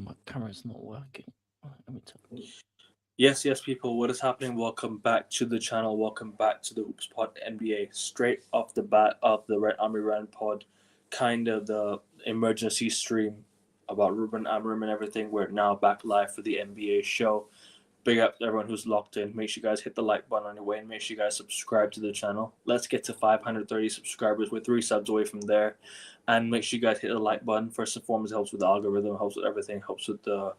my camera's not working. Let me tell you. Yes, people, what is happening? Welcome back to the channel. Welcome back to the Hoops Pod NBA. Straight off the bat of the Red Army Rand Pod, kind of the emergency stream about Ruben Amorim and everything. We're now back live for the NBA show. Big up to everyone who's locked in. Make sure you guys hit the like button on your way and make sure you guys subscribe to the channel. Let's get to 530 subscribers. We're 3 subs away from there. And make sure you guys hit the like button. First and foremost, it helps with the algorithm, helps with everything, helps with the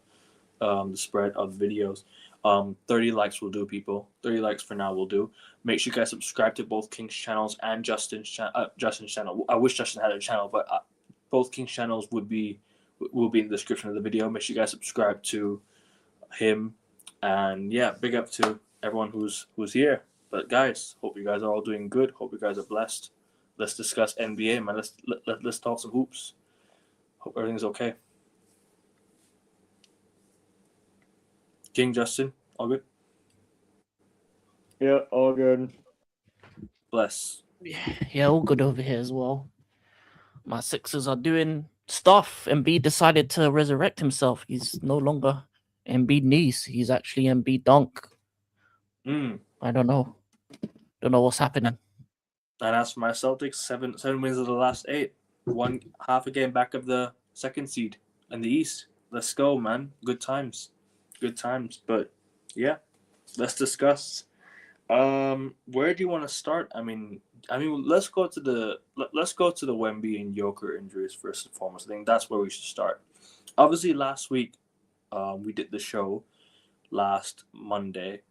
spread of videos. 30 likes will do, people. 30 likes for now will do. Make sure you guys subscribe to both King's channels and Justin's channel. I wish Justin had a channel, but both King's channels will be in the description of the video. Make sure you guys subscribe to him. And yeah, big up to everyone who's here. But guys, hope you guys are all doing good. Hope you guys are blessed. Let's discuss NBA, man. Let's talk some hoops. Hope everything's okay. King, Justin, all good? Yeah, all good. Bless. Yeah, all good over here as well. My Sixers are doing stuff. Embiid decided to resurrect himself. He's no longer Embiid niece. He's actually Embiid dunk. I don't know. Don't know what's happening. And as for my Celtics, seven wins of the last 8. One half a game back of the second seed in the East. Let's go, man. Good times. But yeah, let's discuss. Where do you want to start? I mean, let's go to the Wemby and Joker injuries first and foremost. I think that's where we should start. Obviously, last week, we did the show last Monday,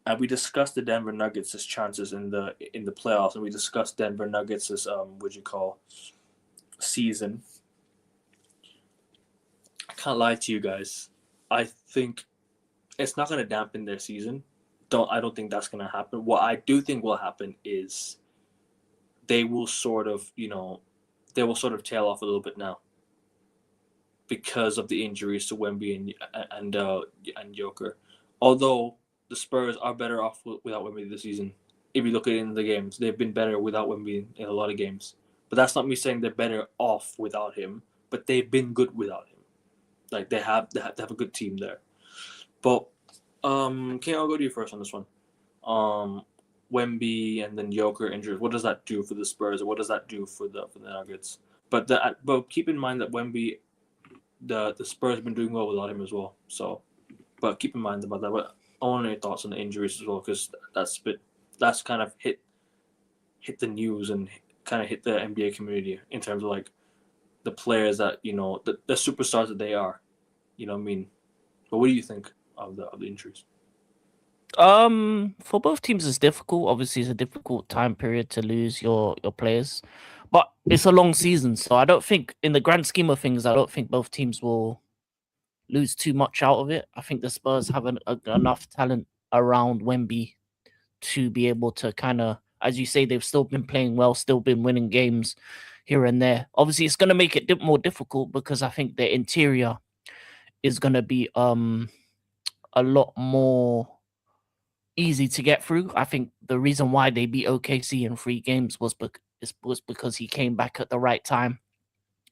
and we discussed the Denver Nuggets' chances in the playoffs, and we discussed Denver Nuggets' season. I can't lie to you guys. I think it's not going to dampen their season. I don't think that's going to happen. What I do think will happen is they will sort of tail off a little bit now because of the injuries to Wemby and Joker. Although the Spurs are better off without Wemby this season. If you look at it in the games, they've been better without Wemby in a lot of games. But that's not me saying they're better off without him. But they've been good without him. Like they have a good team there. But King, I'll go to you first on this one. Wemby and then Joker injuries. What does that do for the Spurs? Or what does that do for the Nuggets? But keep in mind that Wemby, the Spurs have been doing well without him as well. So, but keep in mind about that. But I want your thoughts on the injuries as well, because that's kind of hit the news and kind of hit the NBA community in terms of like the players that the superstars that they are. You know what I mean? But what do you think of the injuries? For both teams, it's difficult. Obviously, it's a difficult time period to lose your players, but it's a long season, so I don't think, in the grand scheme of things, I don't think both teams will lose too much out of it. I think the Spurs have enough talent around Wemby to be able to kind of, as you say, they've still been playing well, still been winning games here and there. Obviously, it's going to make it more difficult because I think the interior is going to be a lot more easy to get through. I think the reason why they beat OKC in 3 games was because he came back at the right time.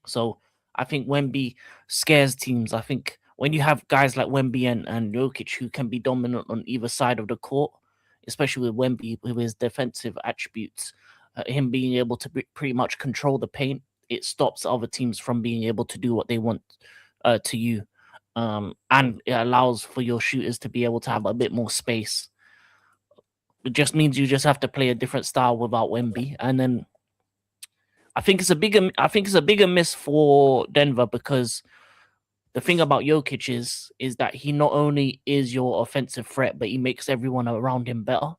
So I think Wemby scares teams. I think when you have guys like Wemby and Jokic who can be dominant on either side of the court, especially with Wemby with his defensive attributes, him being able to pretty much control the paint, it stops other teams from being able to do what they want to you. And it allows for your shooters to be able to have a bit more space. It just means you just have to play a different style without Wemby. And then I think it's a bigger miss for Denver, because the thing about Jokic is that he not only is your offensive threat, but he makes everyone around him better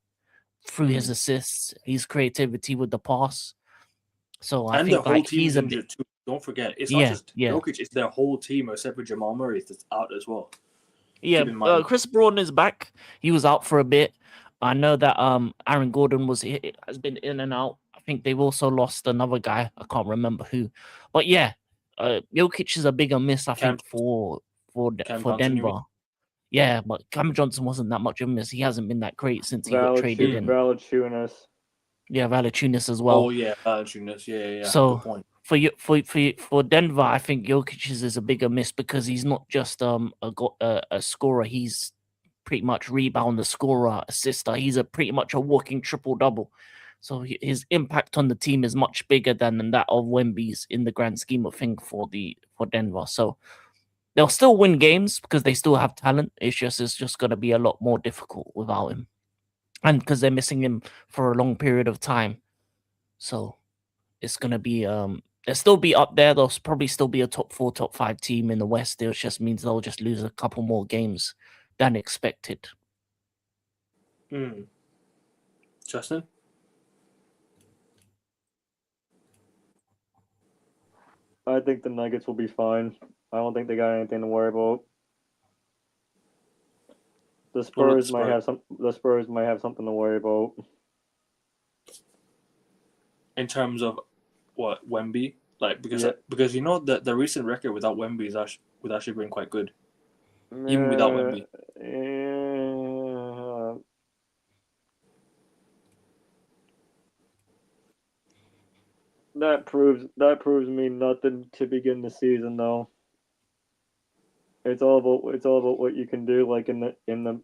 through his assists, his creativity with the pass. So I think the whole like team he's injured too. Don't forget, it's not just Jokic; it's their whole team, except for Jamal Murray that's out as well. Yeah, Chris Brown is back. He was out for a bit. I know that Aaron Gordon has been in and out. I think they've also lost another guy. I can't remember who. But yeah, Jokic is a bigger miss, I think, for Denver. Yeah, but Cam Johnson wasn't that much of a miss. He hasn't been that great since he got traded in. Valanciunas. Yeah, Valanciunas as well. Oh yeah, Valanciunas. Yeah. So good point. For Denver, I think Jokic's is a bigger miss because he's not just a scorer. He's pretty much rebounder, scorer, assister. He's pretty much a walking triple double. So his impact on the team is much bigger than that of Wemby's in the grand scheme of things for Denver. So they'll still win games because they still have talent. It's just going to be a lot more difficult without him, and because they're missing him for a long period of time. So it's going to be they'll still be up there. They'll probably still be a top 4, top 5 team in the West. It just means they'll just lose a couple more games than expected. Justin? I think the Nuggets will be fine. I don't think they got anything to worry about. The Spurs might have something to worry about. In terms of what, Wemby? Like because you know that the recent record without Wemby would actually been quite good. Even without Wemby. That proves me nothing to begin the season though. It's all about what you can do like in the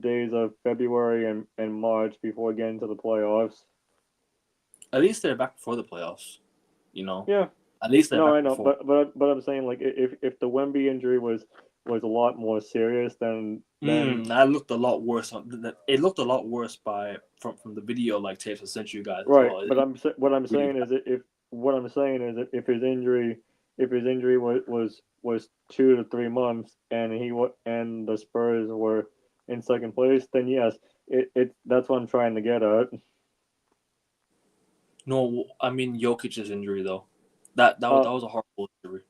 days of February and March before getting to the playoffs. At least they're back before the playoffs, you know. Yeah. At least they're back I know, before. but I'm saying like if the Wemby injury was a lot more serious, then that looked a lot worse. It looked a lot worse from the video like tapes I sent you guys. Right, Well. but what I'm saying is if his injury was 2 to 3 months and and the Spurs were in second place, then yes, that's what I'm trying to get at. No, I mean Jokic's injury though. That was a horrible injury.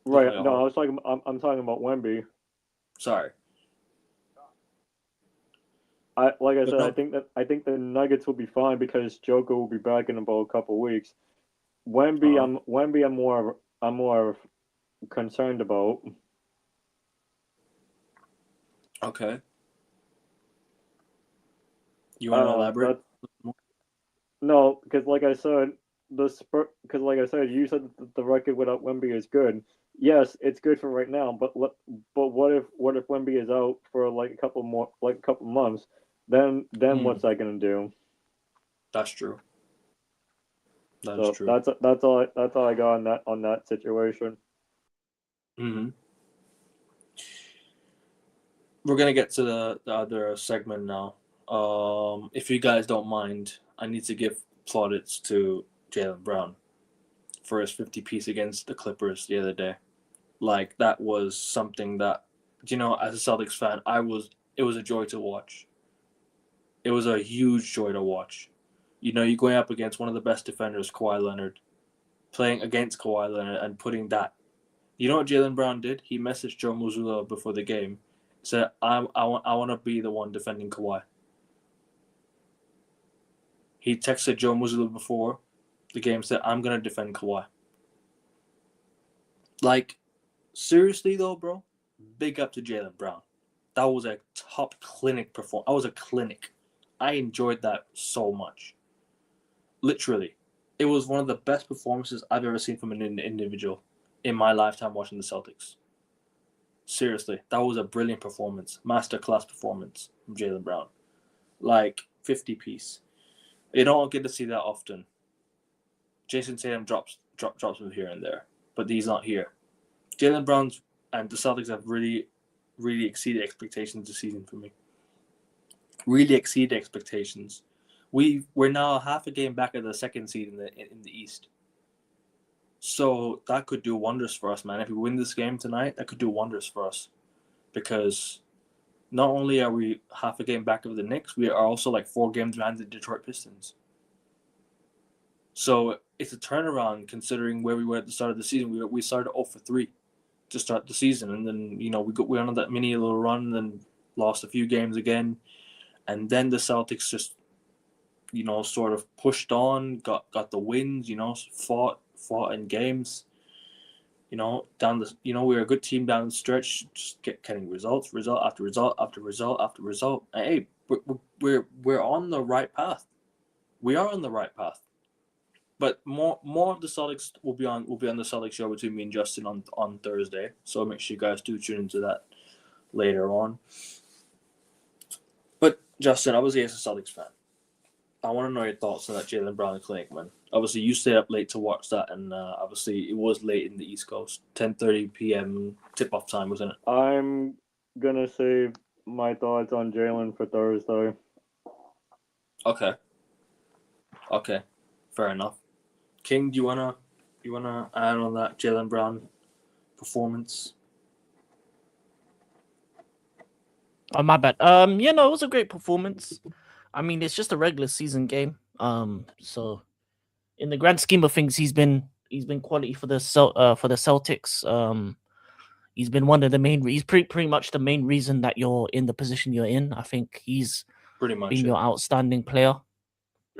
Right. No, I'm talking about Wemby. Sorry. I think the Nuggets will be fine because Joker will be back in about a couple weeks. Wemby, I'm more concerned about. Okay. You want to elaborate? No, because like I said, you said that the record without Wemby is good. Yes, it's good for right now, but what if Wemby is out for like a couple months? Then what's that gonna do? That's true. That's true. That's all I got on that situation. Mm-hmm. We're gonna get to the other segment now. If you guys don't mind, I need to give plaudits to Jaylen Brown for his 50-piece against the Clippers the other day. Like, that was something that, you know, as a Celtics fan, it was a joy to watch. It was a huge joy to watch. You know, you're going up against one of the best defenders, Kawhi Leonard, playing against Kawhi Leonard and putting that. You know what Jaylen Brown did? He messaged Joe Mazzulla before the game, said, I want to be the one defending Kawhi. He texted Joe Mazzulla before the game, said, I'm going to defend Kawhi. Like, seriously though, bro, big up to Jaylen Brown. That was a top clinic performance. That was a clinic. I enjoyed that so much. Literally. It was one of the best performances I've ever seen from an individual in my lifetime watching the Celtics. Seriously, that was a brilliant performance. Masterclass performance from Jaylen Brown. Like, 50-piece. You don't get to see that often. Jason Tatum drops from here and there, but he's not here. Jaylen Brown's and the Celtics have really, really exceeded expectations this season for me. Really exceeded expectations. We're now half a game back at the second seed in the East. So that could do wonders for us, man. If we win this game tonight, that could do wonders for us. Because not only are we half a game back of the Knicks, we are also like 4 games behind the Detroit Pistons. So it's a turnaround considering where we were at the start of the season. We started 0-3 to start the season, and then we went on that mini little run, and then lost a few games again, and then the Celtics just sort of pushed on, got the wins, fought in games, down the we were a good team down the stretch, just getting result after result after result after result. And hey, we're on the right path. We are on the right path. But more of the Celtics will be on the Celtics show between me and Justin on Thursday. So make sure you guys do tune into that later on. But Justin, obviously as a Celtics fan, I want to know your thoughts on that Jaylen Brown clinic, man. Obviously you stayed up late to watch that, and obviously it was late in the East Coast, 10:30 p.m. tip-off time, wasn't it? I'm gonna save my thoughts on Jaylen for Thursday. Okay, fair enough. King, do you wanna add on that Jaylen Brown performance? Oh, my bad. It was a great performance. I mean, it's just a regular season game. So in the grand scheme of things, he's been quality for the Celtics. He's been one of the main. He's pretty much the main reason that you're in the position you're in. I think he's Pretty much. been your outstanding player,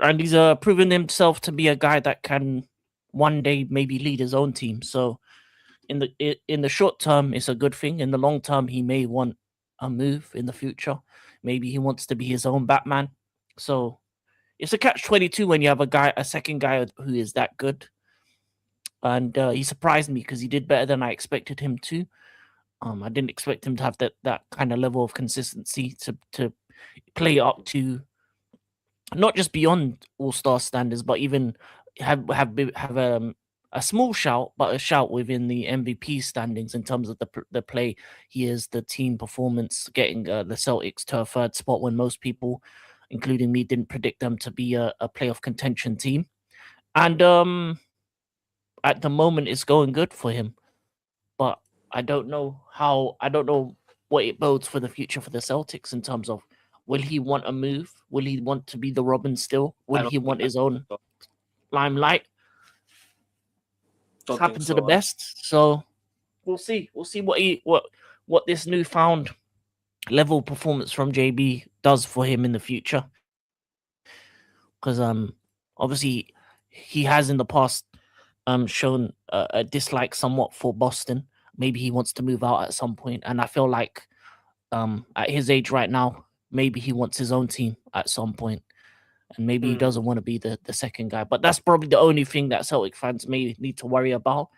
and he's proven himself to be a guy that can one day maybe lead his own team. So in the short term, it's a good thing. In the long term, he may want a move in the future. Maybe he wants to be his own Batman. So it's a catch-22 when you have a second guy who is that good. And he surprised me because he did better than I expected him to. I didn't expect him to have that kind of level of consistency to play up to not just beyond all-star standards, but even have a small shout, but a shout within the MVP standings in terms of the play. He is the team performance, getting the Celtics to a third spot when most people, including me, didn't predict them to be a playoff contention team. And at the moment, it's going good for him. But I don't know what it bodes for the future for the Celtics in terms of, will he want a move? Will he want to be the Robin still? Will he want his own limelight? It's happened to the best, so we'll see. We'll see what this newfound level performance from JB does for him in the future. Because obviously he has in the past shown a dislike somewhat for Boston. Maybe he wants to move out at some point, and I feel like at his age right now, maybe he wants his own team at some point, and maybe he doesn't want to be the second guy. But that's probably the only thing that Celtic fans may need to worry about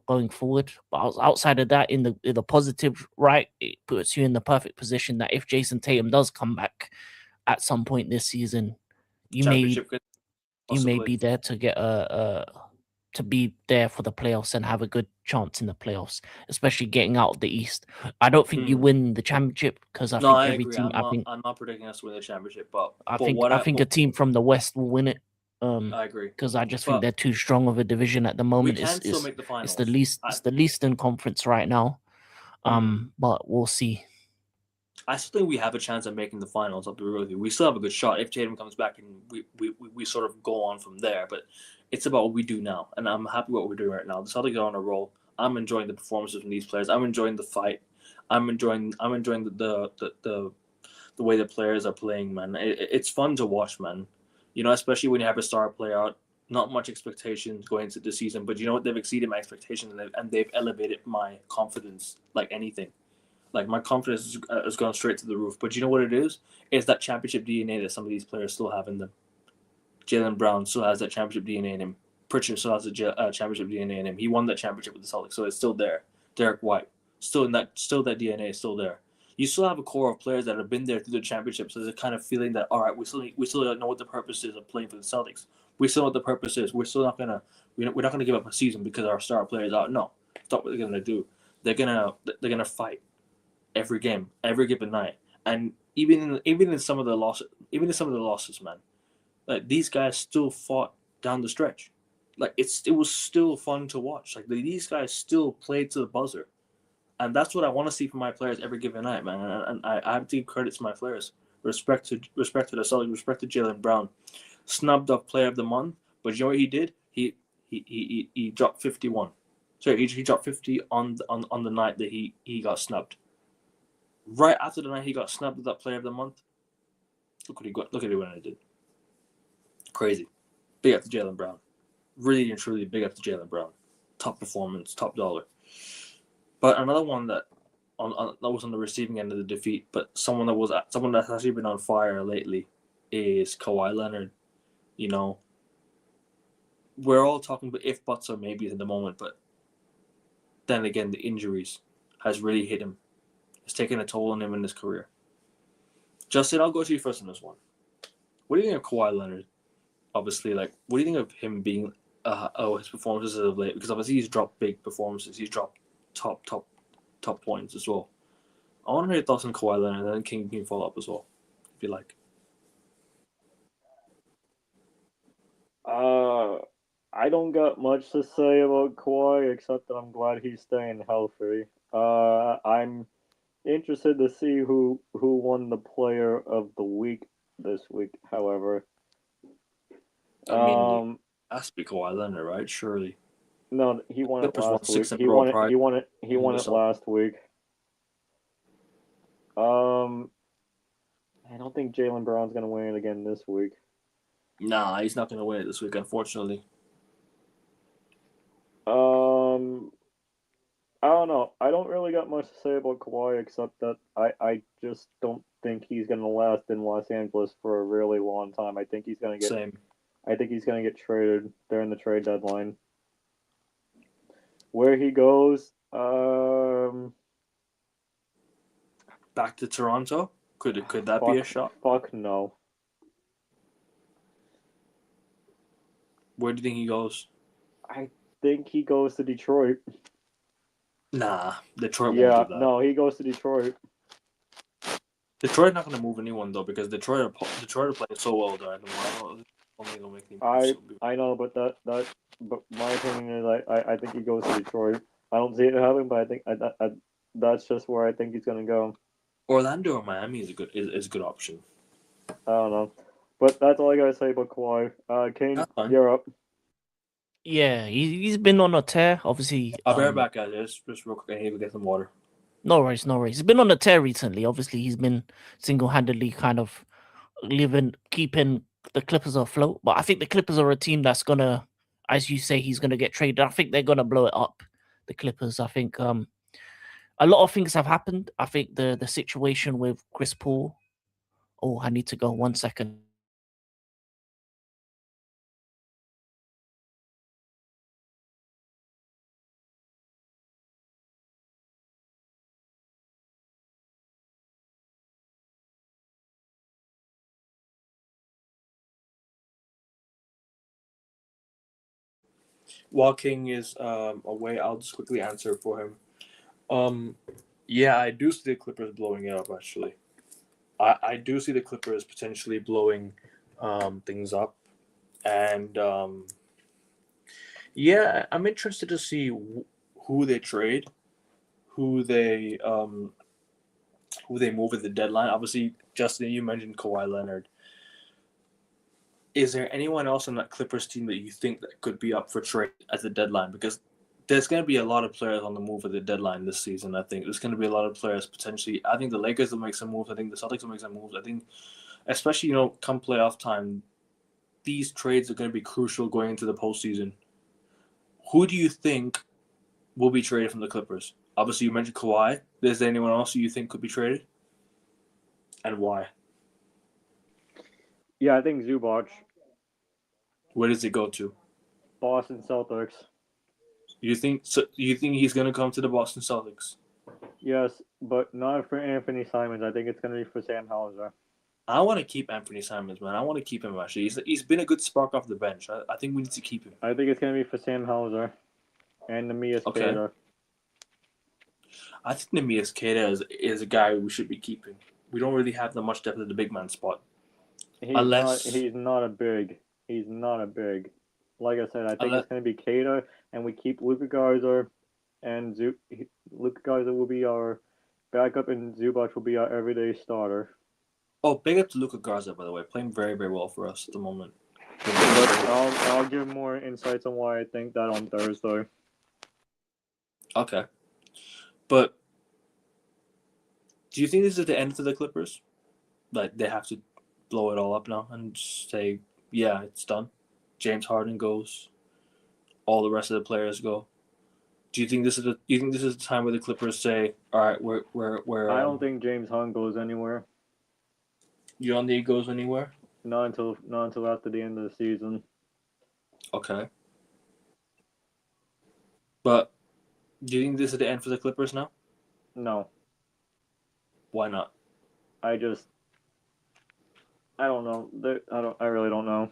going forward. But outside of that, in the positive, right, it puts you in the perfect position that if Jason Tatum does come back at some point this season, you may be there to get to be there for the playoffs and have a good chance in the playoffs, especially getting out of the East. I don't think you win the championship because I think every agree. team. I'm not predicting us to win the championship, but I think a team from the West will win it. I agree because I just think they're too strong of a division at the moment. We can still make the finals. It's the least in conference right now. But we'll see. I still think we have a chance of making the finals. I'll be real with you. We still have a good shot if Tatum comes back, and we sort of go on from there. But it's about what we do now, and I'm happy with what we're doing right now. The Celtics are on a roll. I'm enjoying the performances from these players. I'm enjoying the fight. I'm enjoying the way the players are playing, man. It's fun to watch, man. You know, especially when you have a star player out. Not much expectations going into the season, but you know what? They've exceeded my expectations, and they've elevated my confidence like anything. Like, my confidence has gone straight to the roof. But you know what it is? It's that championship DNA that some of these players still have in them. Jaylen Brown still has that championship DNA in him. Pritchard still has a championship DNA in him. He won that championship with the Celtics, so it's still there. Derek White, still that DNA is still there. You still have a core of players that have been there through the championship, so there's a kind of feeling that, all right, we still don't know what the purpose is of playing for the Celtics. We still know what the purpose is. We're still not gonna give up a season because our star player is out. No, that's not what they're gonna do. They're gonna fight every game, every given night, and even in some of the losses, man. Like, these guys still fought down the stretch. Like, it was still fun to watch. Like, these guys still played to the buzzer, and that's what I want to see from my players every given night, man. And I have to give credit to my players. Respect to the Celtics. Respect to Jaylen Brown. Snubbed off Player of the Month, but you know what he did? He dropped 51. Sorry, he dropped 50 on the night that he got snubbed. Right after the night he got snubbed with that Player of the Month, look at it when I did. Crazy. Big up to Jaylen Brown. Really and truly big up to Jaylen Brown. Top performance, top dollar. But another one that was on the receiving end of the defeat, but someone that's actually been on fire lately is Kawhi Leonard. You know, we're all talking about if, buts, or maybes at the moment, but then again, the injuries has really hit him. It's taken a toll on him in his career. Justin, I'll go to you first on this one. What do you think of Kawhi Leonard? Obviously, like, what do you think of him being, his performances as of late? Because obviously he's dropped big performances. He's dropped top points as well. I want to hear your thoughts on Kawhi Leonard, and then King can follow up as well, if you like. I don't got much to say about Kawhi except that I'm glad he's staying healthy. I'm interested to see who won the Player of the Week this week. However, I mean, it has to be Kawhi Leonard, right? Surely. no, he won it Clippers won last week. 6 in a He row won it. prior. He won it. He won it Minnesota. last week. I don't think Jaylen Brown's gonna win it again this week. Nah, he's not going to win it this week, unfortunately. I don't know. I don't really got much to say about Kawhi except that I just don't think he's gonna last in Los Angeles for a really long time. I think he's gonna get Same. I think he's gonna get traded during the trade deadline. Where he goes, Back to Toronto? Could that be a shot? Fuck no. Where do you think he goes? I think he goes to Detroit. Nah, Detroit Yeah, won't do that. no, he goes to Detroit. Detroit not going to move anyone though because Detroit are playing so well there. I don't think they'll make any moves. I know, but but my opinion is I think he goes to Detroit. I don't see it happening, but I think that's just where I think he's gonna go. Orlando or Miami is a good option. I don't know, but that's all I gotta say about Kawhi. Kane, That's fine. you're up. Yeah, he's been on a tear. Obviously, I'll be right back, guys. Just real quick. I need to get some water. no worries. He's been on a tear recently. Obviously, he's been single-handedly kind of keeping the Clippers afloat. But I think the Clippers are a team that's gonna, as you say, he's gonna get traded. I think they're gonna blow it up. The Clippers. I think a lot of things have happened. I think the situation with Chris Paul. Oh, I need to go 1 second. While King is away, I'll just quickly answer for him. Yeah, I do see the Clippers blowing it up. Actually, I do see the Clippers potentially blowing things up, and yeah, I'm interested to see who they trade, who they move at the deadline. Obviously, Justin, you mentioned Kawhi Leonard. Is there anyone else on that Clippers team that you think that could be up for trade at the deadline? Because there's going to be a lot of players on the move at the deadline this season. I think there's going to be a lot of players potentially. I think the Lakers will make some moves. I think the Celtics will make some moves. I think, especially come playoff time, these trades are going to be crucial going into the postseason. Who do you think will be traded from the Clippers? Obviously, you mentioned Kawhi. Is there anyone else you think could be traded, and why? Yeah, I think Zubac, Where does it go to? Boston Celtics. You think he's going to come to the Boston Celtics? Yes, but not for Anthony Simons. I think it's gonna be for Sam Hauser. I want to keep Anthony Simons, man. I want to keep him, actually. He's been a good spark off the bench. I think we need to keep him. I think it's gonna be for Sam Hauser and Nemias Okay. Queta. I think Nemias Queta is a guy we should be keeping. We don't really have that much depth at the big man spot. He's Unless- not a big. He's not a big. Like I said, I think it's gonna be Queta, and we keep Luka Garza, and Luka Garza will be our backup, and Zubac will be our everyday starter. Oh, big up to Luka Garza, by the way. Playing very, very well for us at the moment. But I'll give more insights on why I think that on Thursday. Okay. But do you think this is the end for the Clippers? Like, they have to blow it all up now and say, yeah, it's done? James Harden goes. All the rest of the players go. Do you think this is the time where the Clippers say, all right, we're I don't think James Harden goes anywhere. You don't think he goes anywhere? Not until after the end of the season. Okay. But do you think this is the end for the Clippers now? No, Why not? I don't know. I really don't know.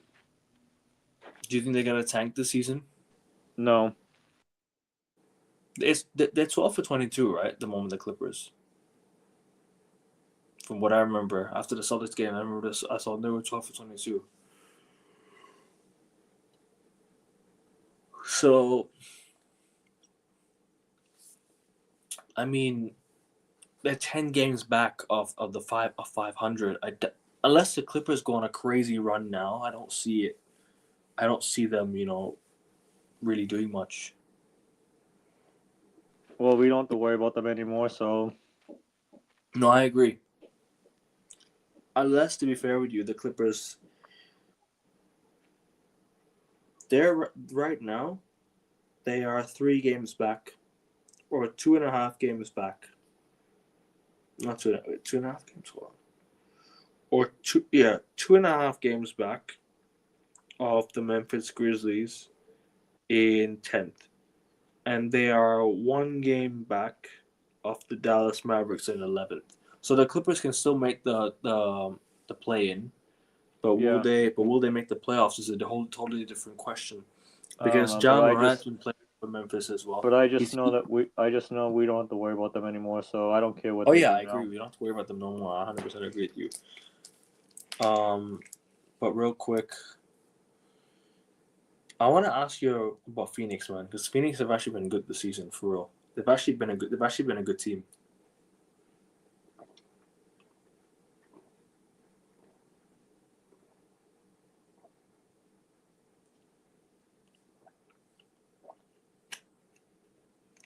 Do you think they're gonna tank this season? No. They're 12 for 22, right? The moment the Clippers. From what I remember, after the Celtics game, I remember this. I saw they were 12 for 22. So, I mean, they're 10 games back of the 500. Unless the Clippers go on a crazy run now, I don't see it. I don't see them, really doing much. Well, we don't have to worry about them anymore, so No, I agree. Unless, to be fair with you, the Clippers, they're right now, they are 3 games back, or 2.5 games back. Not 2.5 games. Hold on. Or 2.5 games back of the Memphis Grizzlies in 10th, and they are 1 game back of the Dallas Mavericks in 11th. So the Clippers can still make the play-in, but will they make the playoffs is a totally different question. Because Ja Morant's been playing for Memphis as well. But I just know we don't have to worry about them anymore, so I don't care what. Oh they yeah, do I agree. now. We don't have to worry about them no more. I 100% agree with you. But real quick, I want to ask you about Phoenix, man, because Phoenix have actually been good this season for real. They've actually been a good team.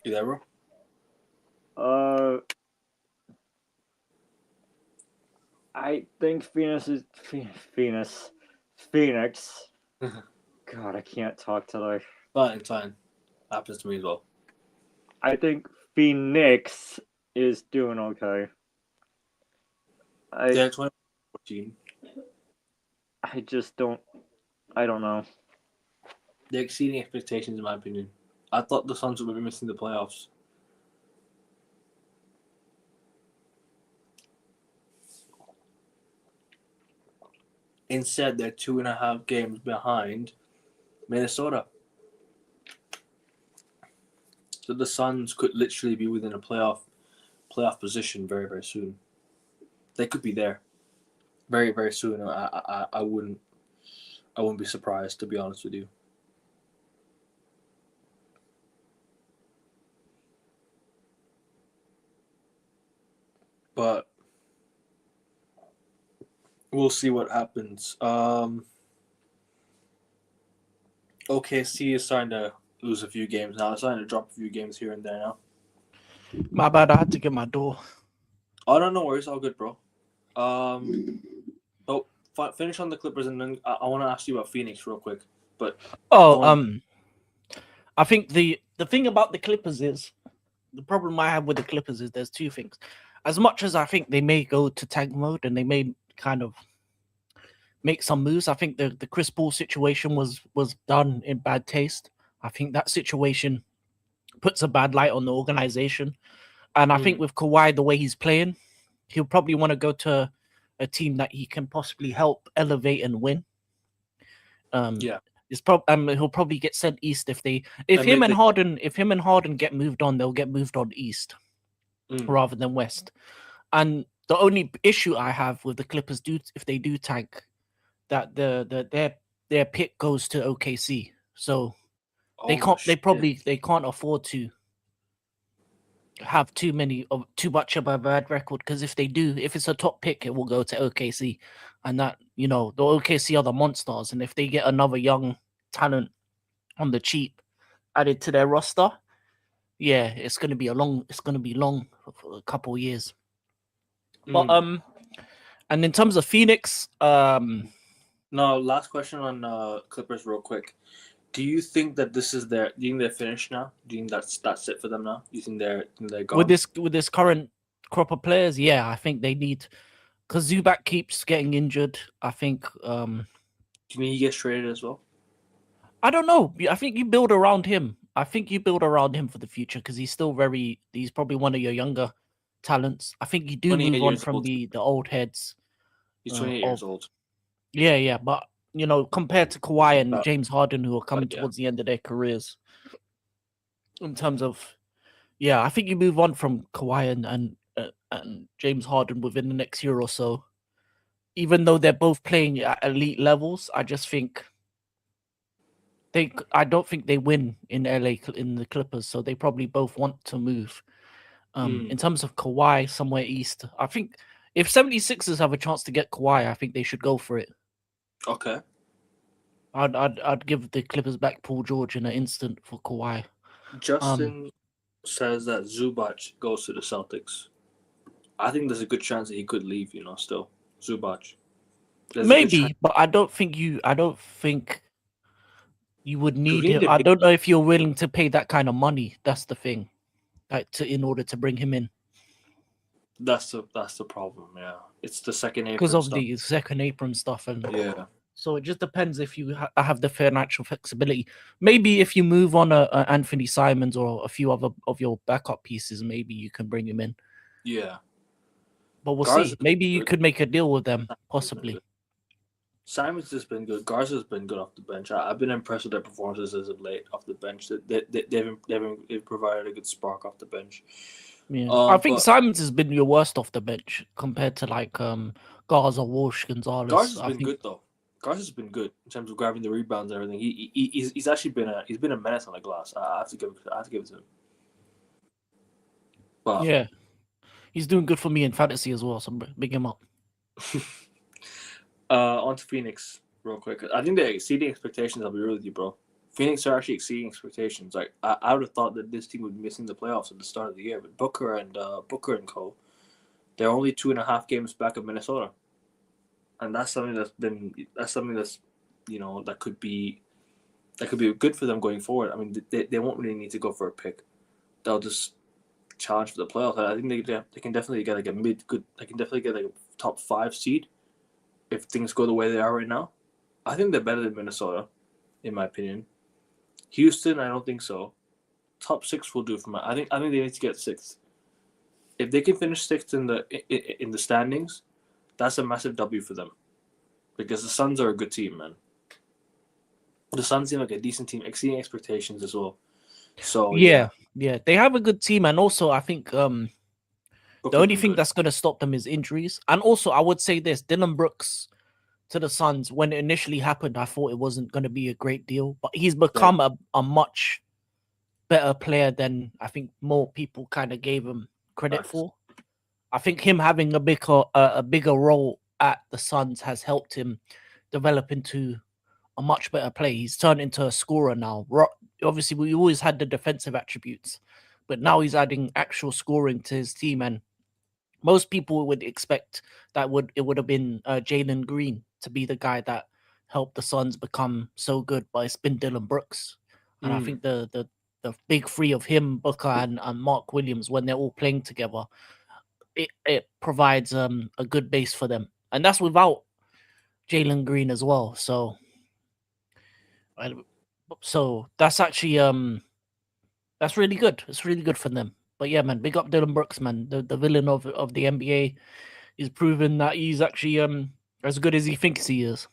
You there, bro? I think Phoenix. God, I can't talk today. Fine. Happens to me as well. I think Phoenix is doing okay. They're 2014. I just don't. I don't know. They're exceeding expectations, in my opinion. I thought the Suns would be missing the playoffs. Instead, they're 2.5 games behind Minnesota. So the Suns could literally be within a playoff position very, very soon. They could be there very, very soon. I wouldn't be surprised, to be honest with you. But we'll see what happens. OKC is starting to lose a few games now. It's starting to drop a few games here and there now. My bad, I had to get my door. Oh, no worries. All good, bro. Finish on the Clippers, and then I want to ask you about Phoenix real quick. But I think the thing about the Clippers is, the problem I have with the Clippers is there's 2 things. As much as I think they may go to tank mode and they may kind of make some moves, I think the Chris Paul situation was done in bad taste. I think that situation puts a bad light on the organization. And I think with Kawhi, the way he's playing, he'll probably want to go to a team that he can possibly help elevate and win. He'll probably get sent east if him and Harden get moved on, they'll get moved on east rather than west. And the only issue I have with the Clippers if they do tank, that their pick goes to OKC, so they can't afford to have too much of a bad record, because if it's a top pick, it will go to OKC, and that the OKC are the monsters, and if they get another young talent on the cheap added to their roster, yeah, it's going to be long for a couple of years. But and in terms of Phoenix, no, last question on Clippers real quick. Do you think that this is do you think they're finished now? Do you think that's it for them now? Do you think they're gone? With this current crop of players? Yeah, I think they need, because Zubac keeps getting injured. I think. Do you mean he gets traded as well? I don't know. I think you build around him. I think you build around him for the future because he's probably one of your younger talents. I think you do 28 move on years from old. the old heads. He's 28 years of old. Yeah, but compared to Kawhi and But- James Harden, who are coming yeah. towards the end of their careers, in terms of, I think you move on from Kawhi and James Harden within the next year or so. Even though they're both playing at elite levels, I just think I don't think they win in LA in the Clippers, so they probably both want to move. In terms of Kawhi, somewhere east, I think if 76ers have a chance to get Kawhi, I think they should go for it. Okay. I'd give the Clippers back Paul George in an instant for Kawhi. Justin says that Zubac goes to the Celtics. I think there's a good chance that he could leave, still. Zubac. Maybe, but I don't think you would need him. I don't know if you're willing to pay that kind of money. That's the thing. In order to bring him in. That's the problem, yeah. It's the second apron because of stuff. the second apron stuff, and Yeah. so it just depends if you have the financial flexibility. Maybe if you move on a Anthony Simons or a few other of your backup pieces, maybe you can bring him in. Yeah. But we'll see. Maybe you could make a deal with them, possibly. Simons has been good. Garza's been good off the bench. I've been impressed with their performances as of late off the bench. They've provided a good spark off the bench. Yeah, I think Simons has been your worst off the bench compared to like Garza, Walsh, Gonzalez. Garza's been good though. Garza's been good in terms of grabbing the rebounds and everything. He's actually been a menace on the glass. I have to give it to him. But yeah, he's doing good for me in fantasy as well. So big him up. On to Phoenix real quick. I think they're exceeding expectations. I'll be real with you, bro. Phoenix are actually exceeding expectations. Like I would have thought that this team would be missing the playoffs at the start of the year, but Booker and Co. They're only 2.5 games back of Minnesota, and that's something that could be good for them going forward. I mean, they won't really need to go for a pick. They'll just challenge for the playoffs. I think they can definitely get like a mid-good. They can definitely get like a top 5 seed if things go the way they are right now. I think they're better than Minnesota, in my opinion. Houston, I don't think so. Top 6 will do for me. I think they need to get 6th. If they can finish 6th in the standings, that's a massive W for them. Because the Suns are a good team, man. The Suns seem like a decent team, exceeding expectations as well. So yeah, they have a good team, and also I think the only thing that's going to stop them is injuries. And also, I would say this: Dylan Brooks to the Suns, when it initially happened, I thought it wasn't going to be a great deal, but he's become a much better player than I think more people kind of gave him credit for. I think him having a bigger role at the Suns has helped him develop into a much better player. He's turned into a scorer now. Obviously, we always had the defensive attributes, but now he's adding actual scoring to his team, and most people would expect that it would have been Jaylen Green to be the guy that helped the Suns become so good, but it's been Dylan Brooks. And I think the big three of him, Booker, and Mark Williams, when they're all playing together, it provides a good base for them. And that's without Jaylen Green as well. So that's actually that's really good. It's really good for them. But yeah, man, big up Dylan Brooks, man. The villain of the NBA is proven that he's actually as good as he thinks he is.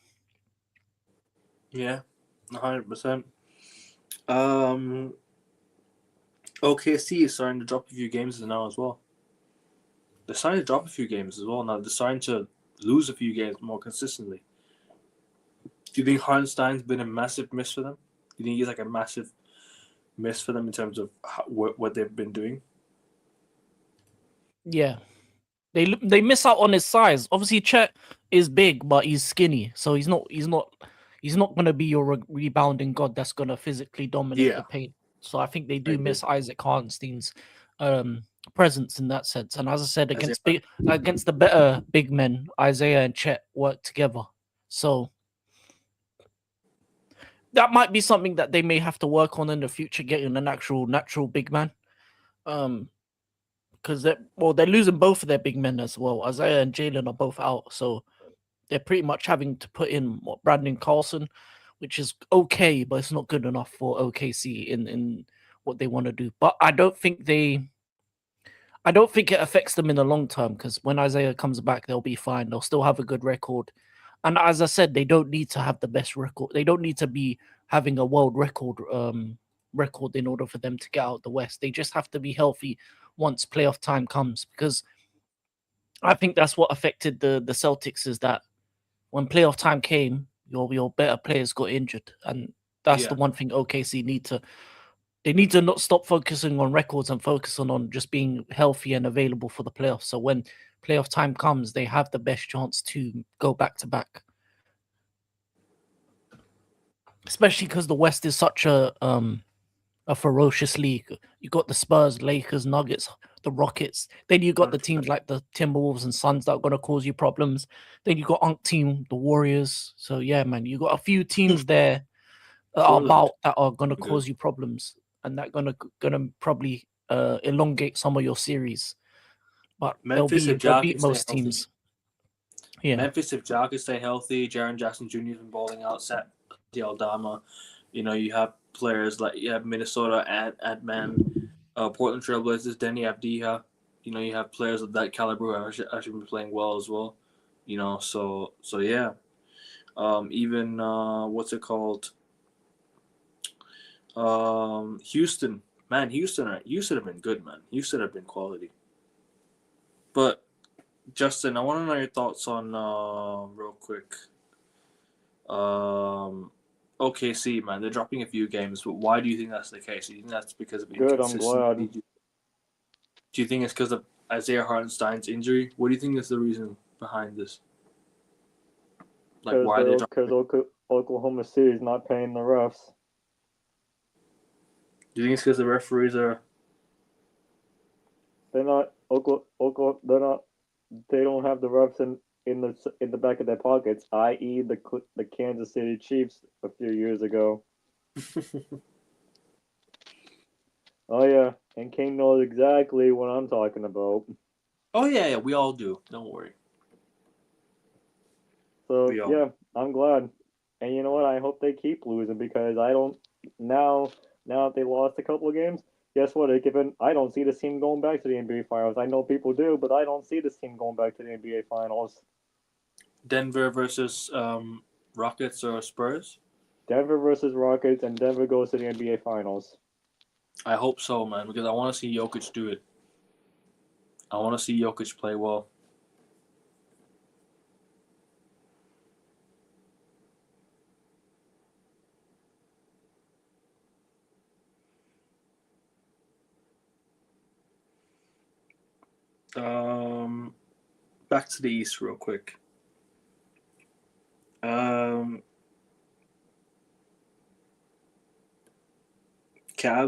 Yeah, 100%. OKC is starting to drop a few games now as well. They're starting to drop a few games as well now. They're starting to lose a few games more consistently. Do you think Hartenstein's been a massive miss for them? Do you think he's like a massive miss for them in terms of what they've been doing? Yeah, they miss out on his size. Obviously, Chet is big, but he's skinny, so he's not going to be your rebounding god that's going to physically dominate the paint. So I think they do miss Isaac Hartenstein's presence in that sense. And as I said, against the better big men, Isaiah and Chet work together. So that might be something that they may have to work on in the future, getting an actual natural big man. Because they're losing both of their big men as well. Isaiah and Jaylen are both out, so they're pretty much having to put in Brandon Carlson, which is okay, but it's not good enough for OKC in what they want to do. But I don't think it affects them in the long term, because when Isaiah comes back, they'll be fine. They'll still have a good record. And as I said, they don't need to have the best record. They don't need to be having a world record in order for them to get out the West. They just have to be healthy once playoff time comes, because I think that's what affected the Celtics, is that when playoff time came, your better players got injured, and that's the one thing OKC need to. They need to not stop focusing on records and focusing on just being healthy and available for the playoffs. So when playoff time comes, they have the best chance to go back to back. Especially because the West is such a ferocious league. You got the Spurs, Lakers, Nuggets, the Rockets. Then you got the teams like the Timberwolves and Suns that are going to cause you problems. Then you got team, the Warriors. So yeah, man, you got a few teams there that are going to cause you problems, and that gonna probably elongate some of your series. But Memphis, they'll beat most teams. Yeah, Memphis, if Ja can stay healthy, Jaren Jackson Jr. has been balling out. Set Aldama, you have players like Minnesota, Ant-Man, Portland Trailblazers, Denny Avdija. You have players of that caliber who have actually been playing well as well. So yeah. Even what's it called? Houston, man, Houston have been good, man. Houston have been quality. But Justin, I want to know your thoughts on real quick. OKC, man, they're dropping a few games, but why do you think that's the case? Do you think that's because of inconsistency? Good, I'm glad. Do you think it's because of Isaiah Hartenstein's injury? What do you think is the reason behind this? Like, why are they dropping? Because Oklahoma City is not paying the refs. Do you think it's because the referees are? They're not. They're not. They don't have the refs in the back of their pockets, i.e., the Kansas City Chiefs a few years ago. Oh yeah, and King knows exactly what I'm talking about. Oh yeah, we all do. Don't worry. So yeah, I'm glad, and you know what? I hope they keep losing, because I don't now that they lost a couple of games. Guess what? I don't see this team going back to the NBA Finals. I know people do, but I don't see this team going back to the NBA Finals. Denver versus Rockets or Spurs? Denver versus Rockets, and Denver goes to the NBA Finals. I hope so, man, because I want to see Jokic do it. I want to see Jokic play well. Back to the East real quick. Cavs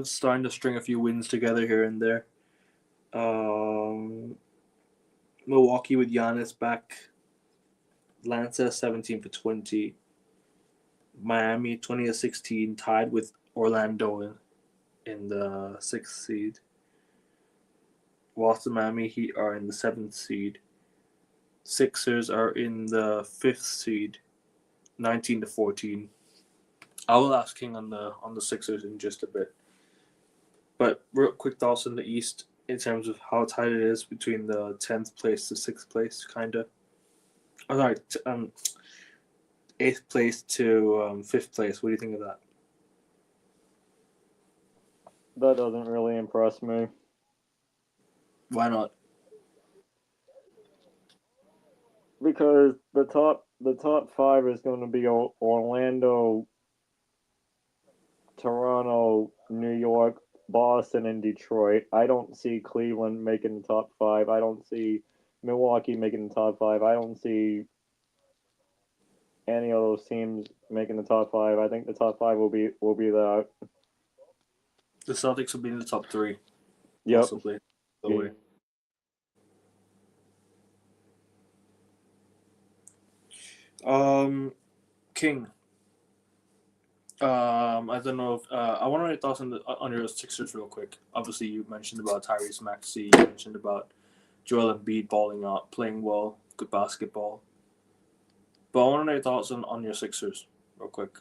starting to string a few wins together here and there. Milwaukee with Giannis back. Atlanta 17 for 20. Miami 20-16, tied with Orlando in the 6th seed. Whilst the Miami Heat are in the 7th seed. Sixers are in the 5th seed, 19-14. I will ask King on the Sixers in just a bit. But real quick thoughts on the East in terms of how tight it is between the 10th place to 6th place, kind of. Oh, sorry, 8th place to 5th place. What do you think of that? That doesn't really impress me. Why not? Because the top 5 is going to be Orlando, Toronto, New York, Boston, and Detroit. I don't see Cleveland making the top 5. I don't see Milwaukee making the top 5. I don't see any of those teams making the top 5. I think the top 5 will be that. The Celtics will be in the top 3. Yep. Possibly. Yeah. King. I don't know if I want to know your thoughts on your Sixers real quick. Obviously, you mentioned about Tyrese Maxey. You mentioned about Joel Embiid balling out, playing well, good basketball. But I want to know your thoughts on your Sixers real quick.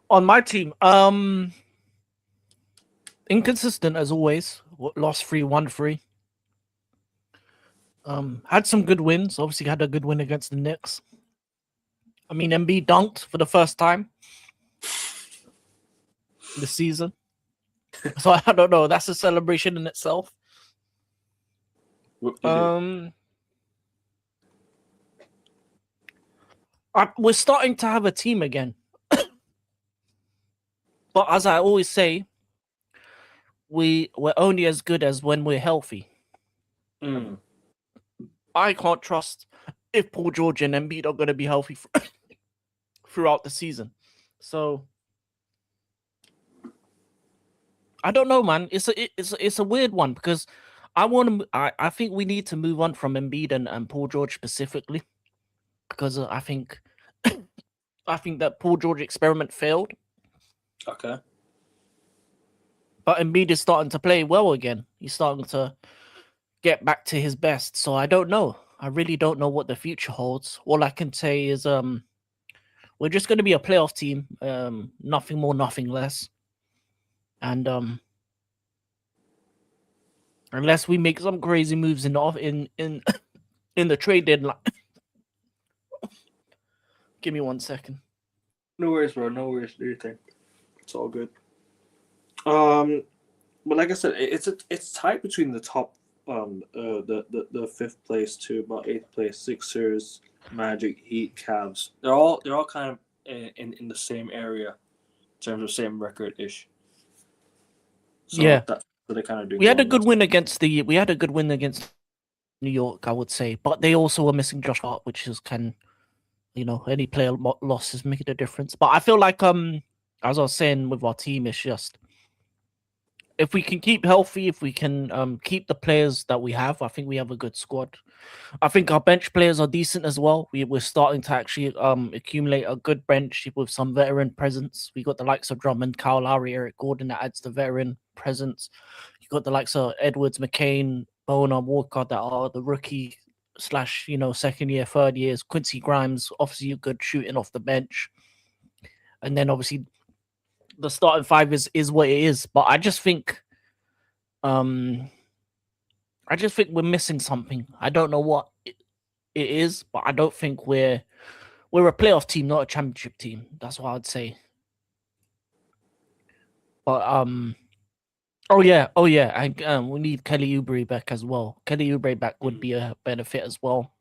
On my team, inconsistent as always. Lost 3, won 3. Had some good wins. Obviously, had a good win against the Knicks. I mean, Embiid dunked for the first time this season. So I don't know. That's a celebration in itself. We're starting to have a team again. But as I always say, we're only as good as when we're healthy. I can't trust if Paul George and Embiid are going to be healthy throughout the season. So I don't know, man. It's a weird one because I think we need to move on from Embiid and Paul George specifically because I think that Paul George experiment failed. Okay. But Embiid is starting to play well again. He's starting to get back to his best. So I don't know. I really don't know what the future holds. All I can say is we're just going to be a playoff team. Nothing more, nothing less. And unless we make some crazy moves in the trade deadline. Give me 1 second. No worries, bro. No worries. Do your thing. It's all good. But like I said, it's tight between the top, the 5th place to about 8th place. Sixers, Magic, Heat, Cavs. They're all kind of in the same area, in terms of same record ish. So yeah, that's what they kind of do. We had a good win against New York, I would say, but they also were missing Josh Hart, which is any player loss is making a difference. But I feel like as I was saying with our team, it's just if we can keep healthy, if we can keep the players that we have, I think we have a good squad. I think our bench players are decent as well. We're starting to actually accumulate a good bench with some veteran presence. We got the likes of Drummond, Kyle Lowry, Eric Gordon that adds the veteran presence. You got the likes of Edwards, McCain, Boner, Walker that are the rookie / second year, third years. Quincy Grimes, obviously a good shooting off the bench. And then obviously the starting 5 is what it is. But I just think we're missing something. I don't know what it is, but I don't think we're a playoff team, not a championship team. That's what I'd say. But oh yeah, and we need Kelly Oubre back as well. Kelly Oubre back would be a benefit as well.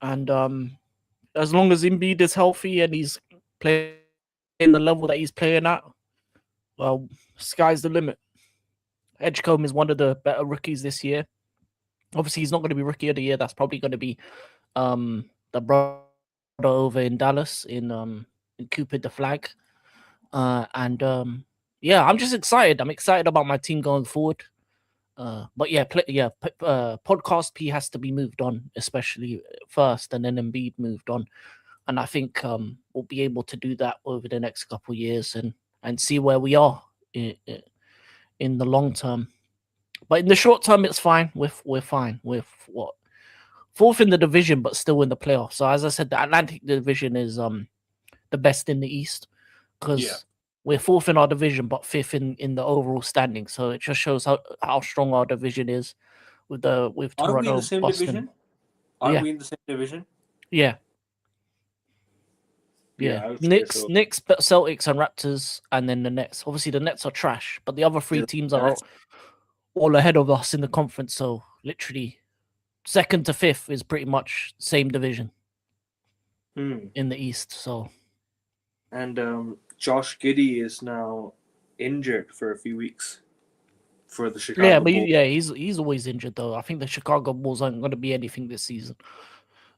And as long as Embiid is healthy and he's playing the level that he's playing at, well, sky's the limit. Edgecombe is one of the better rookies this year. Obviously, he's not going to be rookie of the year. That's probably going to be the brother over in Dallas in Cupid the Flag. Yeah, I'm just excited. I'm excited about my team going forward. But yeah, podcast P has to be moved on, especially first, and then Embiid moved on. And I think we'll be able to do that over the next couple of years and see where we are in the long term. But in the short term, it's fine. We're fine. We're what? 4th in the division, but still in the playoffs. So as I said, the Atlantic division is the best in the East because we're 4th in our division, but 5th in the overall standing. So it just shows how strong our division is with Toronto. Are we in the same Boston. division? Are we in the same division? Yeah. Knicks, Celtics, and Raptors, and then the Nets. Obviously, the Nets are trash, but the other 3 teams are all ahead of us in the conference. So literally, 2nd to 5th is pretty much same division in the East. So, and Josh Giddey is now injured for a few weeks for the Chicago Bulls. He's always injured though. I think the Chicago Bulls aren't going to be anything this season.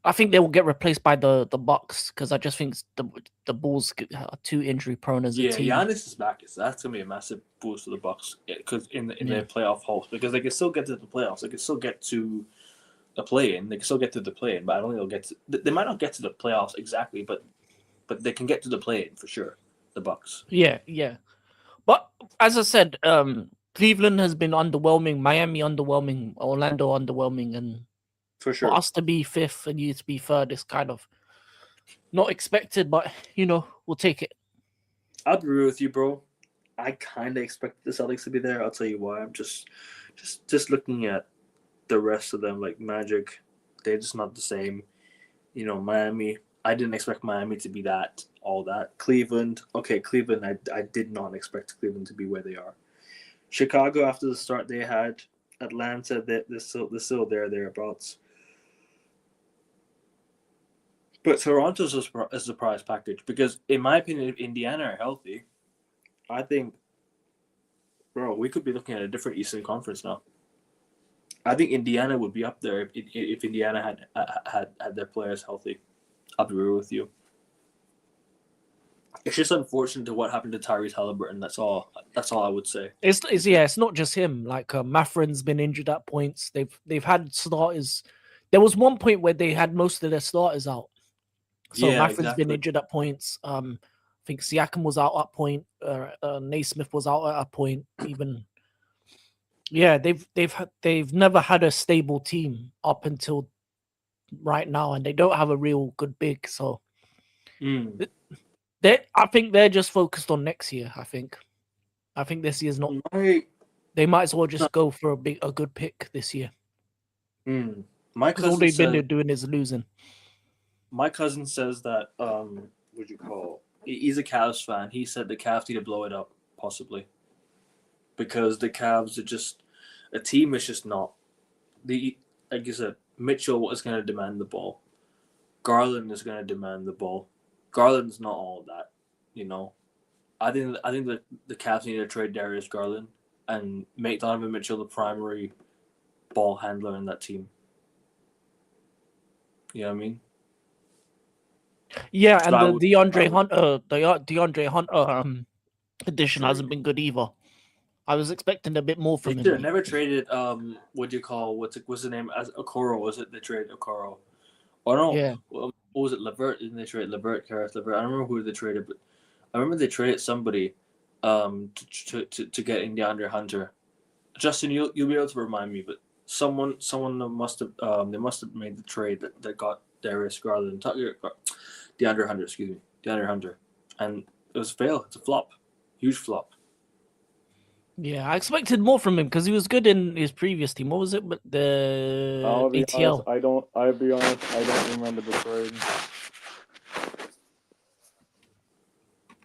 I think they will get replaced by the Bucks because I just think the Bulls are too injury prone as a team. Yeah, Giannis is back. That's gonna be a massive boost for the Bucks because in their playoff hopes, because they can still get to the playoffs. They can still get to the play-in. They can still get to the play-in, but I don't think they'll get to. They might not get to the playoffs exactly, but they can get to the play-in for sure. The Bucks. Yeah. But as I said, Cleveland has been underwhelming. Miami underwhelming. Orlando underwhelming, and for sure. For us to be 5th and you to be 3rd is kind of Not expected, but we'll take it. I'll agree with you, bro. I kind of expect the Celtics to be there. I'll tell you why. I'm just looking at the rest of them, like Magic. They're just not the same. Miami. I didn't expect Miami to be all that. Cleveland. Okay, Cleveland. I did not expect Cleveland to be where they are. Chicago, after the start they had. Atlanta. They're still thereabouts. But Toronto's a surprise package because, in my opinion, if Indiana are healthy, I think, bro, we could be looking at a different Eastern Conference now. I think Indiana would be up there if Indiana had their players healthy. I'll be real with you. It's just unfortunate to what happened to Tyrese Halliburton. That's all I would say. It's not just him. Like Matherin's been injured at points. They've had starters. There was one point where they had most of their starters out. So Yeah, Matherin's been injured at points. I think Siakam was out at point. Naismith was out at a point. Even they've never had a stable team up until right now, and they don't have a real good big. So I think they're just focused on next year. I think this year's not. They might as well just go for a good pick this year. My cousin all they've been doing is losing. My cousin says that what'd you call? He's a Cavs fan. He said the Cavs need to blow it up, possibly, because the Cavs are just a team. Is just not like you said. Mitchell is going to demand the ball. Garland is going to demand the ball. Garland's not all that, I think that the Cavs need to trade Darius Garland and make Donovan Mitchell the primary ball handler in that team. You know what I mean? Yeah, and the DeAndre Hunter addition hasn't been good either. I was expecting a bit more from him. They never traded what do you call what's the name as Okoro? Was it they traded Okoro? Or no? Yeah. What was it? Levert? Didn't they trade Levert? Karis Levert? I don't remember who they traded, but I remember they traded somebody to get in DeAndre Hunter. Justin, you'll be able to remind me, but someone must have they must have made the trade that got Darius Garland, DeAndre Hunter, DeAndre Hunter, and it was a fail. It's a flop, huge flop. Yeah, I expected more from him because he was good in his previous team. What was it? But the ATL. I'll be honest. I don't remember the trade.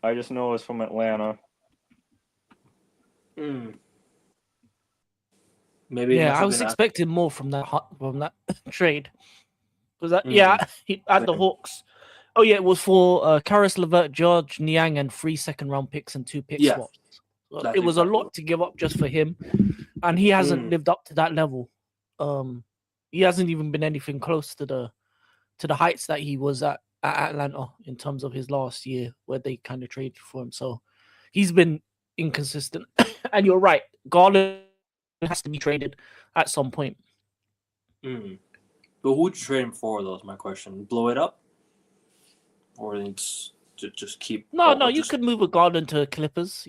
I just know it's from Atlanta. Maybe. Yeah, I was expecting more from that trade. Was that? Yeah, he had the Hawks. Oh yeah, it was for Karis LeVert, George Niang, and 3 second-round picks and 2 pick swaps. It was a lot to give up just for him, and he hasn't lived up to that level. He hasn't even been anything close to the heights that he was at Atlanta in terms of his last year, where they kind of traded for him. So he's been inconsistent. And you're right, Garland has to be traded at some point. But who would you trade him for? Though is my question. Blow it up, or just keep. No. You could move a Garland to Clippers.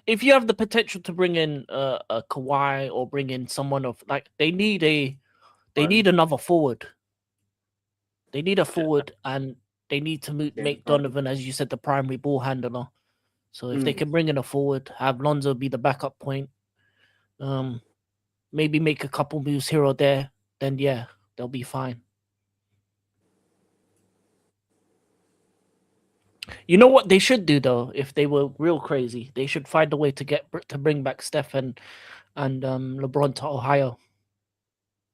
If you have the potential to bring in a Kawhi or bring in someone of like, they need another forward. They need a forward, and they need to make Donovan, as you said, the primary ball handler. So if they can bring in a forward, have Lonzo be the backup point, maybe make a couple moves here or there, then yeah, they'll be fine. You know what they should do though? If they were real crazy, they should find a way to bring back Steph and LeBron to Ohio.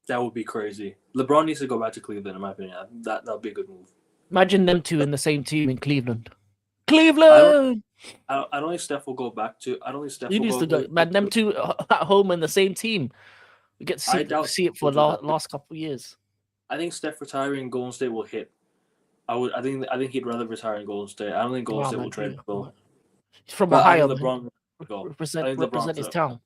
That would be crazy. LeBron needs to go back to Cleveland, in my opinion. That would be a good move. Imagine them two in the same team in Cleveland. Cleveland. I don't think Steph will go back to. I don't think Steph. He needs to go. Man, them two at home in the same team. We get to see it for last couple of years. I think Steph retiring in Golden State will hit. I think he'd rather retire in Golden State. I don't think Golden State will trade him. He's from Ohio. LeBron represent his town.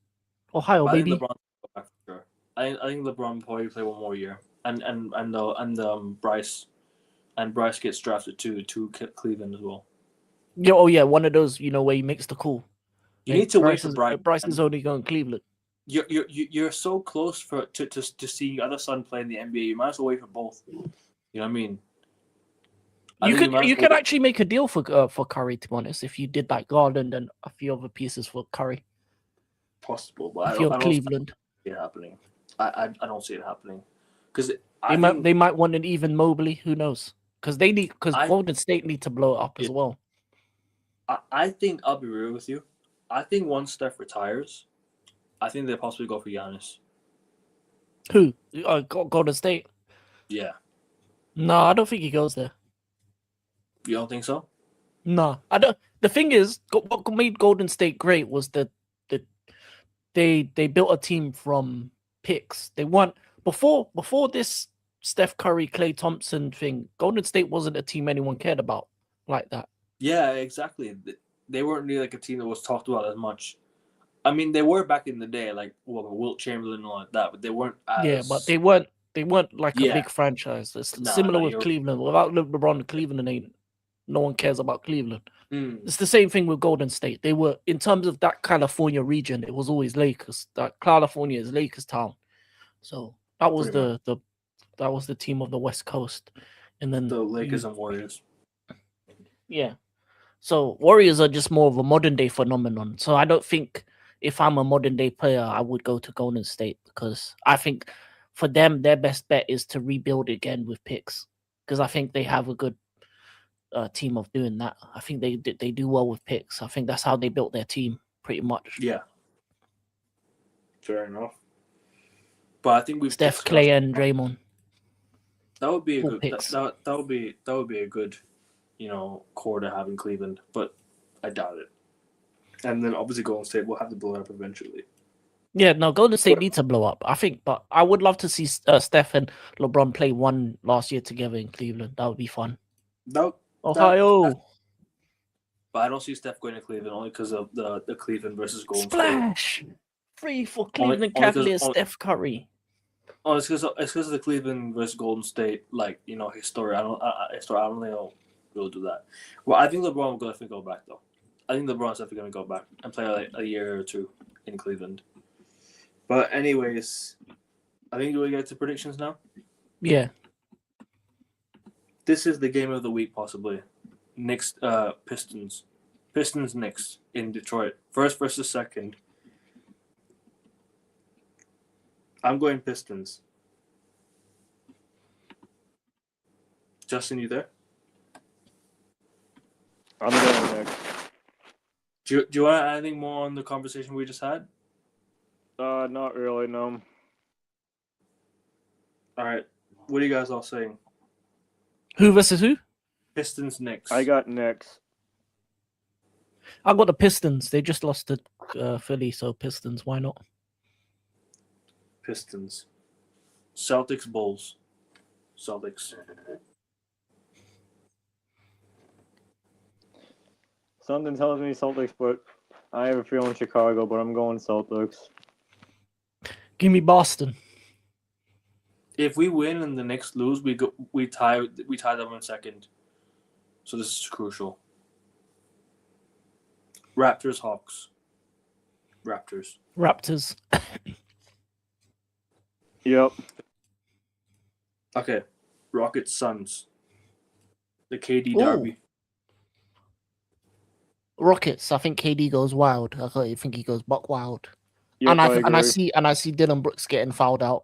Ohio, baby. I think LeBron will go back for sure. I think LeBron will probably play one more year, and Bryce gets drafted to Cleveland as well. Yeah, oh yeah, one of those, where he makes the call. You need to wait for Bryce. Bryce is only going Cleveland. You're so close to seeing your other son play in the NBA. You might as well wait for both. You know what I mean? You could actually make a deal for Curry, to be honest, if you did like Garland and a few other pieces for Curry. Possible, but if you're Cleveland, see it happening. I don't see it happening because they might want an even Mobley. Who knows? Because Golden State need to blow it up as well. I think I'll be real with you. I think once Steph retires, I think they possibly go for Giannis. Who? Golden State? Yeah. No, I don't think he goes there. You don't think so? No, I don't. The thing is, what made Golden State great was that they built a team from picks. They won before this Steph Curry, Klay Thompson thing. Golden State wasn't a team anyone cared about like that. Yeah, exactly. They weren't really like a team that was talked about as much. I mean, they were back in the day, like Wilt Chamberlain and all like that, but they weren't as... Yeah, but they weren't like a big franchise. It's similar with Cleveland. Without LeBron, Cleveland ain't. No one cares about Cleveland. It's the same thing with Golden State. They were, in terms of that California region, it was always Lakers. That California is Lakers town. So that was that was the team of the West Coast. And then the Lakers and Warriors. Yeah. So Warriors are just more of a modern day phenomenon. So I don't think if I'm a modern day player, I would go to Golden State, because I think for them, their best bet is to rebuild again with picks, because I think they have a good team of doing that. I think they do well with picks. I think that's how they built their team pretty much. Yeah. Fair enough. But I think we've Steph, Clay, and Draymond. That would be a good that would be a good, core to have in Cleveland, but I doubt it. And then obviously Golden State will have to blow it up eventually. Yeah, no, Golden State needs to blow up, I think, but I would love to see Steph and LeBron play one last year together in Cleveland. That would be fun. Ohio. But I don't see Steph going to Cleveland only because of the Cleveland versus Golden Splash! State. Free for Cleveland Cavaliers, Steph Curry. Oh, it's because of the Cleveland versus Golden State, history. I don't think we'll do that. Well, I think LeBron will definitely go back though. I think LeBron's definitely going to go back and play like a year or two in Cleveland. But anyways, I think we'll get to predictions now. Yeah. This is the game of the week, possibly. Knicks, Pistons. Pistons, Knicks in Detroit. First versus second. I'm going Pistons. Justin, you there? I'm going Knicks. Do you want to add anything more on the conversation we just had? Not really, no. All right. What are you guys all saying? Who versus who? Pistons, Knicks. I got Knicks. I got the Pistons. They just lost to Philly, so Pistons. Why not? Pistons. Celtics, Bulls. Celtics. Something tells me Celtics, but I have a feeling Chicago, but I'm going Celtics. Give me Boston. If we win and the Knicks lose, we tie them in second. So this is crucial. Raptors, Hawks. Raptors. Yep. Okay. Rockets, Suns. The KD derby. Rockets. I think KD goes wild. I think he goes buck wild. Yep, and I see Dylan Brooks getting fouled out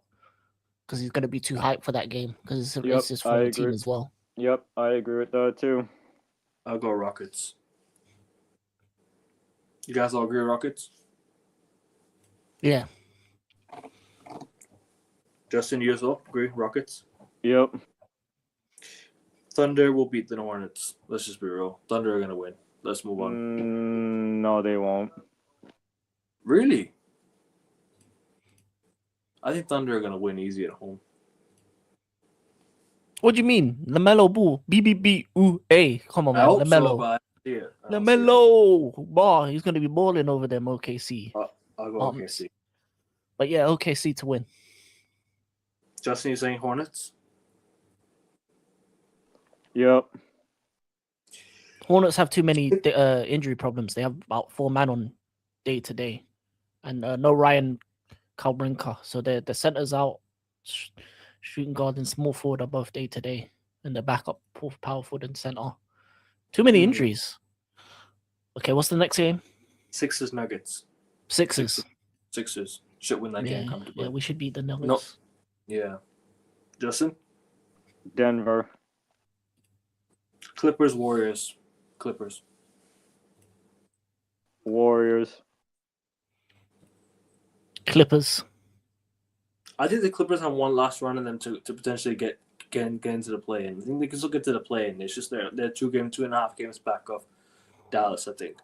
because he's going to be too hyped for that game because it's his former team as well. Yep, I agree with that too. I'll go Rockets. You guys all agree Rockets? Yeah. Justin, you as well agree Rockets? Yep. Thunder will beat the Hornets. Let's just be real. Thunder are going to win. Let's move on. No, they won't. Really? I think Thunder are going to win easy at home. What do you mean? LaMelo Ball. BBB. Come on, man. LaMelo. LaMelo. Ball. He's going to be balling over them OKC. I'll go OKC. But yeah, OKC to win. Justin, you saying Hornets? Yep. Hornets have too many injury problems. They have about 4 men on day to day. And no Ryan Kalbrinka. So the centers out, shooting guard and small forward are both day to day. and the backup power forward and center. Too many Mhm. injuries. Okay, what's the next game? Sixers Nuggets. Sixers. Sixers should win that game. Yeah, Come to play. we should beat the Nuggets. Yeah. Justin. Denver. Clippers Warriors. Clippers. Warriors. Clippers. I think the Clippers have one last run in them to potentially get into the play-in. I think they can still get to the play-in. It's just they're 2.5 games back of Dallas, I think.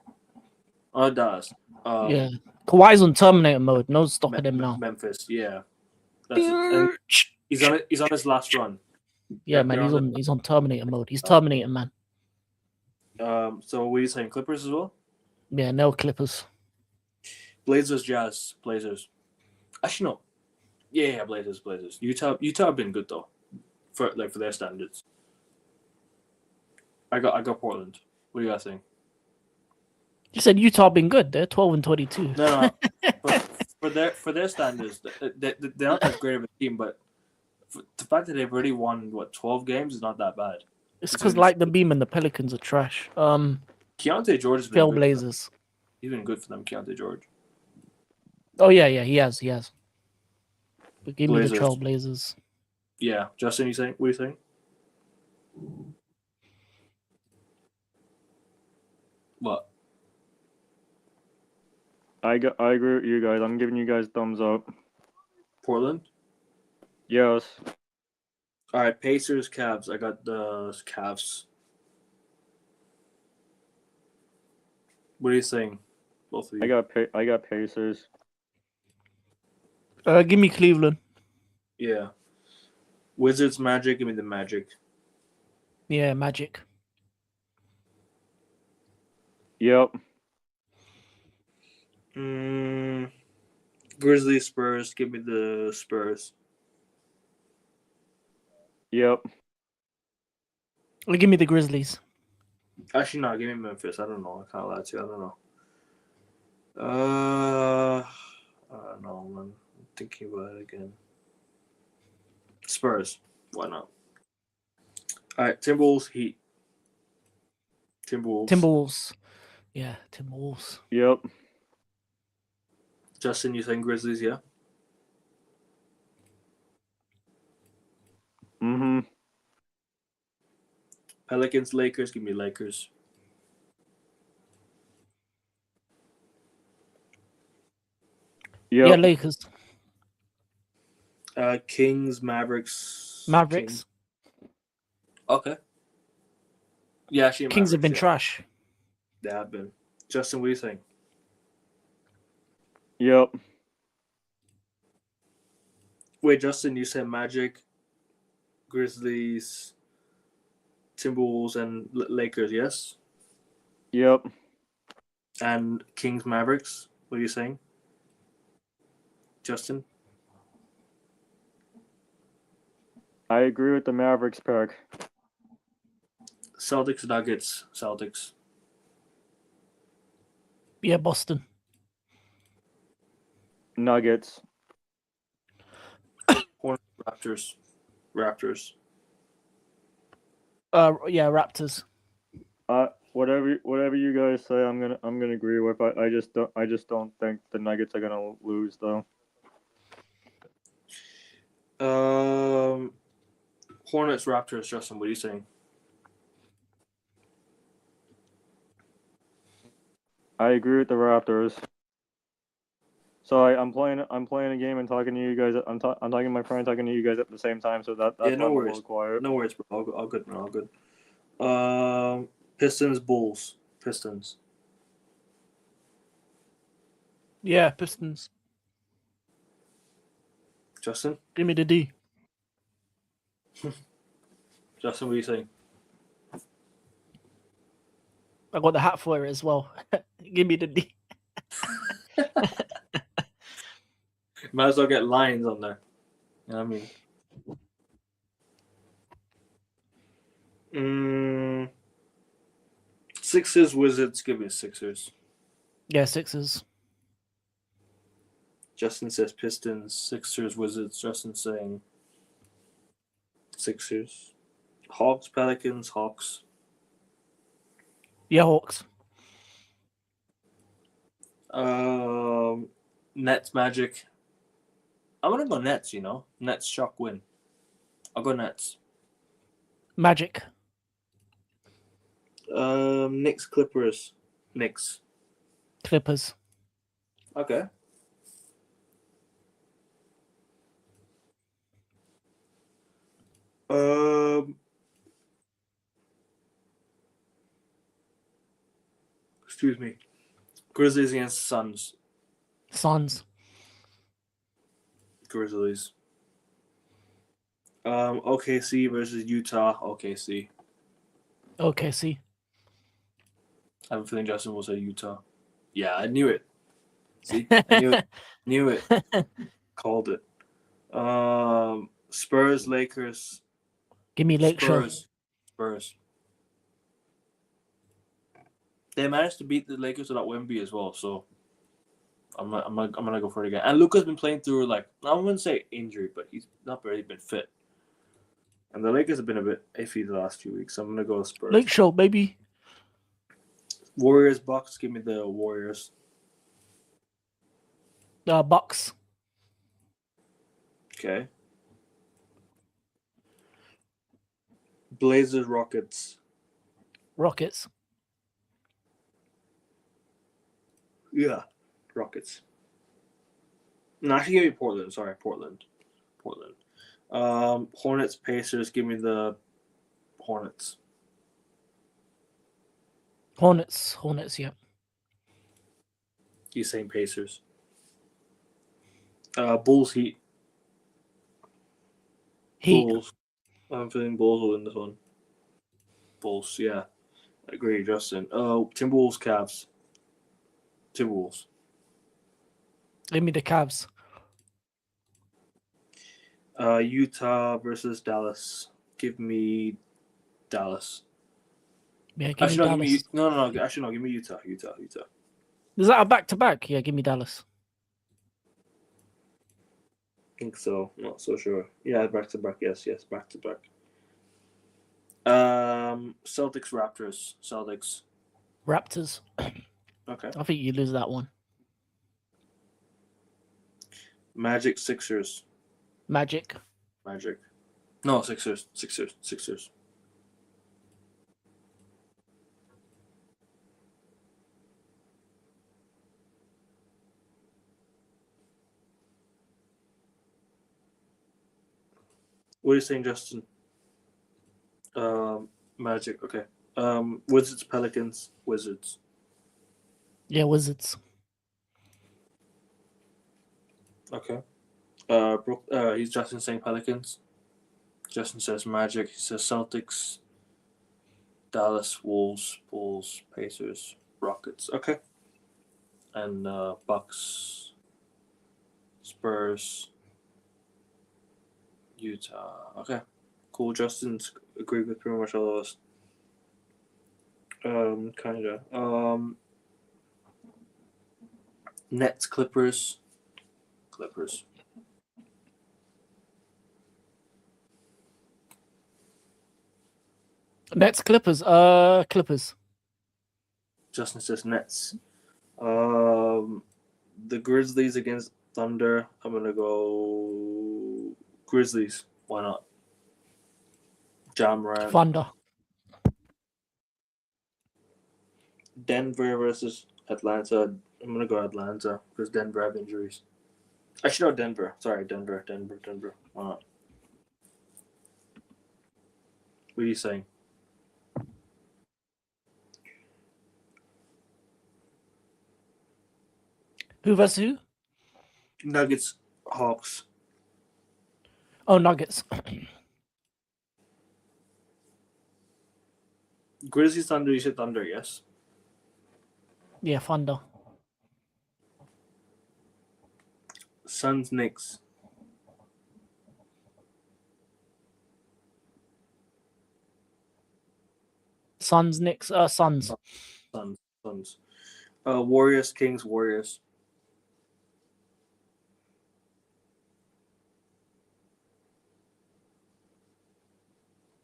Oh, Dallas. Yeah. Kawhi's on Terminator mode. No stopping him now. Memphis, yeah. And he's on his last run. Yeah, man, he's on Terminator mode. He's Terminator, man. So what are you saying? Clippers as well? Yeah, no Clippers. Blazers, Jazz, Blazers. Actually, no. Yeah, Blazers. Utah have been good though, for their standards. I got Portland. What do you guys think? You said Utah been good. They're 12-22. No. for their standards, they're not that great of a team, but the fact that they've already won 12 games is not that bad. It's because like the Beam and the Pelicans are trash. Keontae George has been good. Blazers. He's been good for them, Keontae George. Oh yeah, he has. But give me the Blazers. Trailblazers. Yeah, Justin, what are you saying? What? I agree with you guys. I'm giving you guys thumbs up. Portland? Yes. All right, Pacers, Cavs. I got the Cavs. What are you saying? Both of you. I got Pacers. Give me Cleveland. Yeah. Wizards, Magic. Give me the Magic. Yeah, Magic. Yep. Grizzlies, Spurs. Give me the Spurs. Yep. Give me the Grizzlies. Actually, no. Give me Memphis. I don't know. I can't lie to you. I don't know. I don't know, man. I'm thinking about it again. Spurs. Why not? All right, Timberwolves, Heat. Timberwolves. Yeah, Timberwolves. Yep. Justin, you saying Grizzlies, yeah? Mm-hmm. Pelicans, Lakers. Give me Lakers. Yep. Yeah, Lakers. Kings, Mavericks. Mavericks. Okay. Yeah, actually, Kings have been Mavericks, trash. They have been. Justin, what are you saying? Yep. Wait, Justin, you said Magic, Grizzlies, Timberwolves, and Lakers, yes? Yep. And Kings, Mavericks. What are you saying? Justin? I agree with the Mavericks pick. Celtics, Nuggets. Celtics. Yeah, Boston. Nuggets. Hornets, Raptors. Yeah, Raptors. Whatever you guys say, I'm gonna agree with. I just don't think the Nuggets are gonna lose though. Hornets, Raptors. Justin, what are you saying? I agree with the Raptors. So I'm playing a game and talking to you guys. I'm talking to my friend, talking to you guys at the same time. So that's Yeah, no why I'm a worries. little quiet. No worries, bro. All good, man. All good. Pistons, Bulls. Pistons. Yeah, Pistons. Justin? Give me the D. Justin, what are you saying? I got the hat for it as well. Give me the D. Might as well get Lions on there. You know what I mean? Sixers, Wizards. Give me Sixers. Yeah, Sixers. Justin says Pistons, Sixers, Wizards. Justin saying Sixers. Hawks, Pelicans, Hawks. Yeah, Hawks. Nets, Magic. I'm gonna go Nets. Nets shock win. I'll go Nets. Magic. Knicks, Clippers. Knicks. Clippers. Okay. Excuse me. Grizzlies against Suns. Suns. Grizzlies. OKC versus Utah. OKC. OKC. I have a feeling Justin will say Utah. Yeah, I knew it. See, I knew it. Knew it. Called it. Spurs, Lakers. Give me Lakeshore. Spurs. They managed to beat the Lakers without Wemby as well, so I'm gonna go for it again. And Luka's been playing through I wouldn't say injury, but he's not really been fit. And the Lakers have been a bit iffy the last few weeks, so I'm gonna go with Spurs. Lakeshore, baby. Warriors, Bucks. Give me the Warriors. Bucks. Okay. Blazers, Rockets. Rockets. Yeah, Rockets. No, actually, give me Portland. Sorry, Portland. Hornets, Pacers. Give me the Hornets. Hornets, yeah. He's saying Pacers. Bulls, Heat. Heat. Bulls. I'm feeling Bulls will win this one. Bulls, yeah. I agree, Justin. Timberwolves, Cavs. Timberwolves. Give me the Cavs. Utah versus Dallas. Give me Dallas. Yeah, give me Dallas. No. Actually, no. Give me Utah. Is that a back-to-back? Yeah, give me Dallas. I think so. Not so sure. Yeah, back-to-back. Yes, back-to-back. Celtics, Raptors. Celtics. Raptors. Okay. I think you lose that one. Magic, Sixers. Magic. No, Sixers. What are you saying, Justin? Magic. Okay. Wizards, Pelicans. Wizards. Yeah, Wizards. Okay. He's Justin saying Pelicans. Justin says Magic. He says Celtics. Dallas, Wolves, Bulls, Pacers, Rockets. Okay. And Bucks, Spurs, Utah. Okay. Cool. Justin's agreed with pretty much all of us. Kinda. Nets, Clippers. Nets, Clippers. Clippers. Justin says Nets. The Grizzlies against Thunder. I'm gonna go Grizzlies. Why not? Jamran. Thunder. Denver versus Atlanta. I'm gonna go Atlanta because Denver have injuries. Actually, no, Denver. Sorry, Denver. Why not? What are you saying? Who versus who? Nuggets, Hawks. Oh, Nuggets. Grizzlies, Thunder. You said Thunder, yes. Yeah, Thunder. Suns, Knicks. Suns, Knicks. Suns. Suns. Warriors, Kings, Warriors.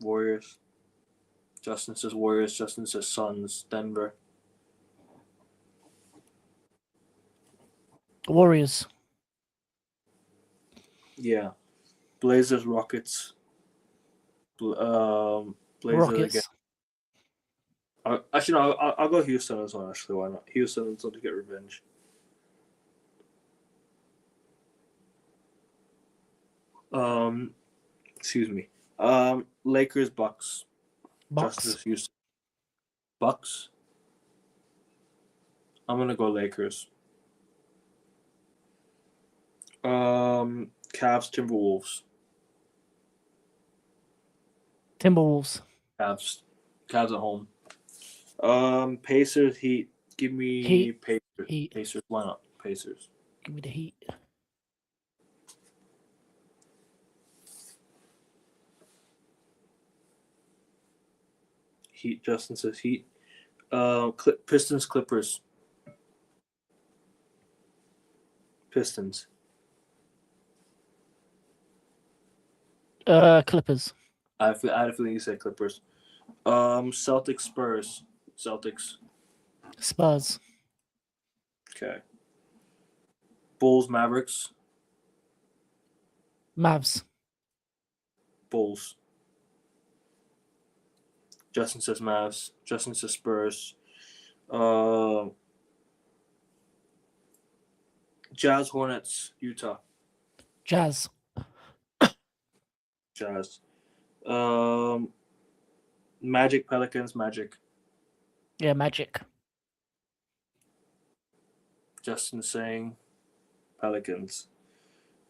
Warriors. Justin says Warriors. Justin says Suns. Denver. Warriors. Yeah. Blazers, Rockets. Blazers Rockets. again. Actually, no, I'll go Houston as well. Actually, why not? Houston to get revenge. Excuse me. Lakers, Bucks. Bucks. Justice Houston. Bucks. I'm gonna go Lakers. Cavs, Timberwolves. Timberwolves. Cavs at home. Pacers, Heat. Give me Heat. Pacers. Heat. Pacers. Why not? Pacers. Give me the Heat. Heat. Justin says Heat. Pistons, Clippers. Pistons. Clippers. I had a feeling you said Clippers. Celtics, Spurs. Celtics. Spurs. Okay. Bulls, Mavericks. Mavs. Bulls. Justin says Mavs. Justin says Spurs. Jazz, Hornets, Utah. Jazz. Jazz. Magic, Pelicans, Magic. Yeah, Magic. Justin saying Pelicans.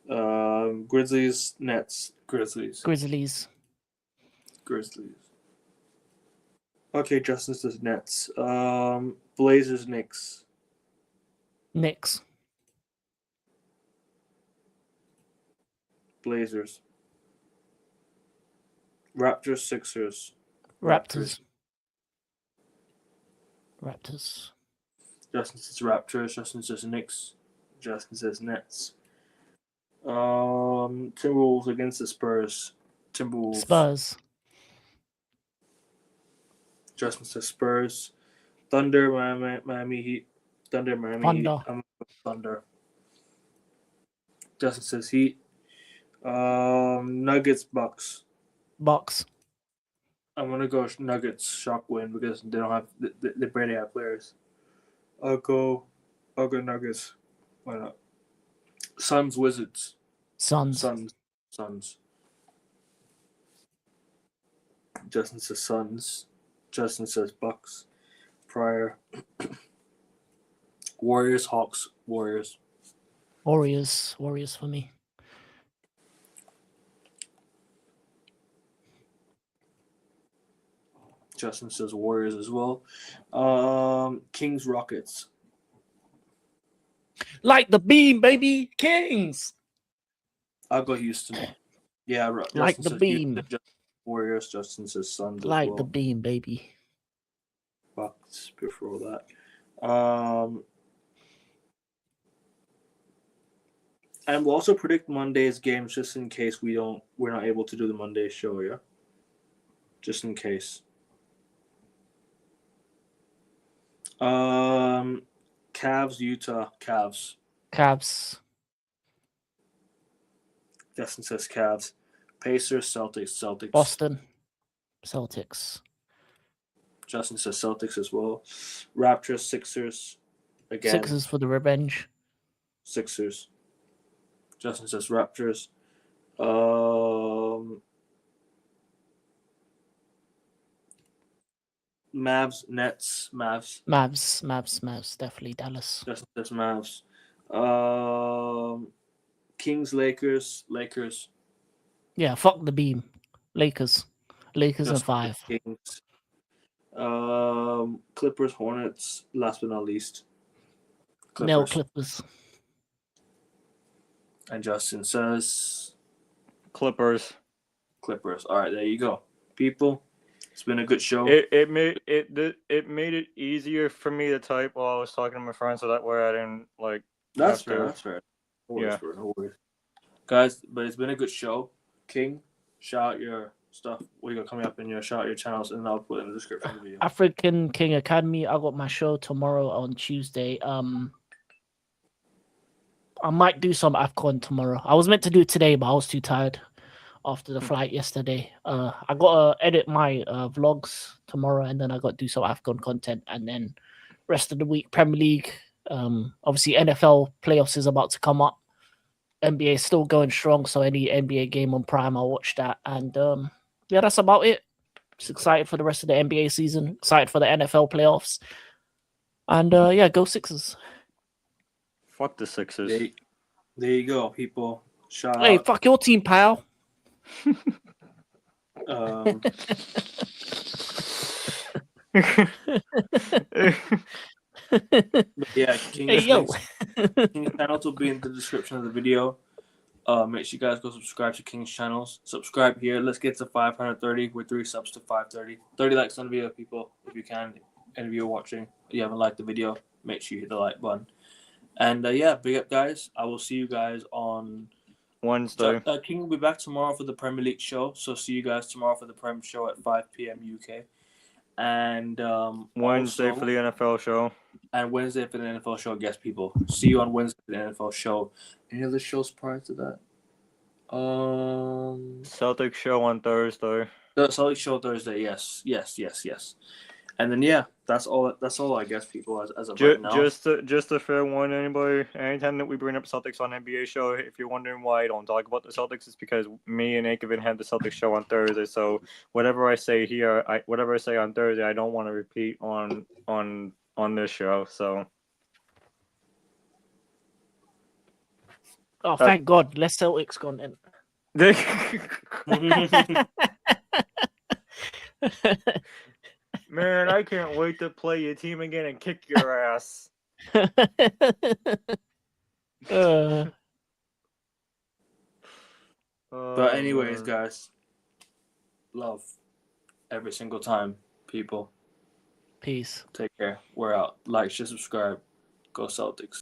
Grizzlies, Nets, Grizzlies. Grizzlies. Okay, Justin says Nets. Blazers, Knicks. Knicks. Blazers. Raptors, Sixers. Raptors. Justin says Raptors. Justin says Knicks. Justin says Nets. Timberwolves against the Spurs. Timberwolves. Spurs. Justin says Spurs. Thunder, Miami Heat. Thunder, Miami Thunder. Heat. I'm Thunder. Justin says Heat. Nuggets, Bucks. Bucks. I'm gonna go Nuggets shock win because they don't have they barely have players. I'll go Nuggets. Why not? Suns, Wizards. Suns. Justin says Suns. Justin says Bucks. Prior. Warriors, Hawks, Warriors. Warriors for me. Justin says Warriors as well. Kings, Rockets. Like the beam, baby. Kings. I'll go Houston. Yeah, Like Justin the says beam. Houston, Warriors. Justin says Suns Like as well. the beam, baby. Bucks before that. And we'll also predict Monday's games just in case we're not able to do the Monday show, yeah? Just in case. Cavs, Utah, Cavs. Justin says Cavs. Pacers, Celtics. Boston. Celtics. Justin says Celtics as well. Raptors, Sixers. Again. Sixers for the revenge. Sixers. Justin says Raptors. Mavs, Nets, Mavs. Mavs. Definitely Dallas. Justin says Mavs. Kings, Lakers. Yeah, fuck the beam. Lakers Justin and says 5. Kings. Clippers, Hornets. Last but not least. No Clippers. And Justin says Clippers. All right, there you go, people. It's been a good show. It made it easier for me to type while I was talking to my friends, so that way I didn't like. That's fair. No worries, Yeah. bro, no worries. Guys, but it's been a good show. King, shout out your stuff we got coming up in your shout out your channels, and I'll put it in the description of the video. African King Academy. I got my show tomorrow on Tuesday. I might do some AFCON tomorrow. I was meant to do it today, but I was too tired after the flight yesterday. I got to edit my vlogs tomorrow, and then I got to do some AFCON content, and then rest of the week Premier League. Obviously NFL playoffs is about to come up. NBA is still going strong, so any NBA game on Prime, I'll watch that. And yeah, that's about it. Just excited for the rest of the NBA season. Excited for the NFL playoffs. And yeah, go Sixers. Fuck the Sixers. There you go, people. Shout Hey, out. fuck your team, pal. But yeah, King's Hey, yo. channels will be in the description of the video. Make sure you guys go subscribe to King's channels. Subscribe here. Let's get to 530 with 3 subs to 530. 30 likes on the video, people, if you can. And if you're watching, if you haven't liked the video, make sure you hit the like button. And yeah, big up, guys. I will see you guys on Wednesday. King will be back tomorrow for the Premier League show. So see you guys tomorrow for the Prem show at 5 p.m. UK. And Wednesday also, for the NFL show. And Wednesday for the NFL show, guess people. See you on Wednesday for the NFL show. Any other shows prior to that? Celtics show on Thursday. The Celtics show Thursday. Yes. And then yeah, that's all. That's all I guess, people. As of right now. Just a fair one, anybody. Anytime that we bring up Celtics on NBA show, if you're wondering why I don't talk about the Celtics, it's because me and Akevin had the Celtics show on Thursday. So whatever I say here, whatever I say on Thursday, I don't want to repeat on this show. So. Oh, thank God. Less Celtics content. Man, I can't wait to play your team again and kick your ass. But anyways, guys, love every single time, people. Peace. Take care. We're out. Like, share, subscribe. Go Celtics.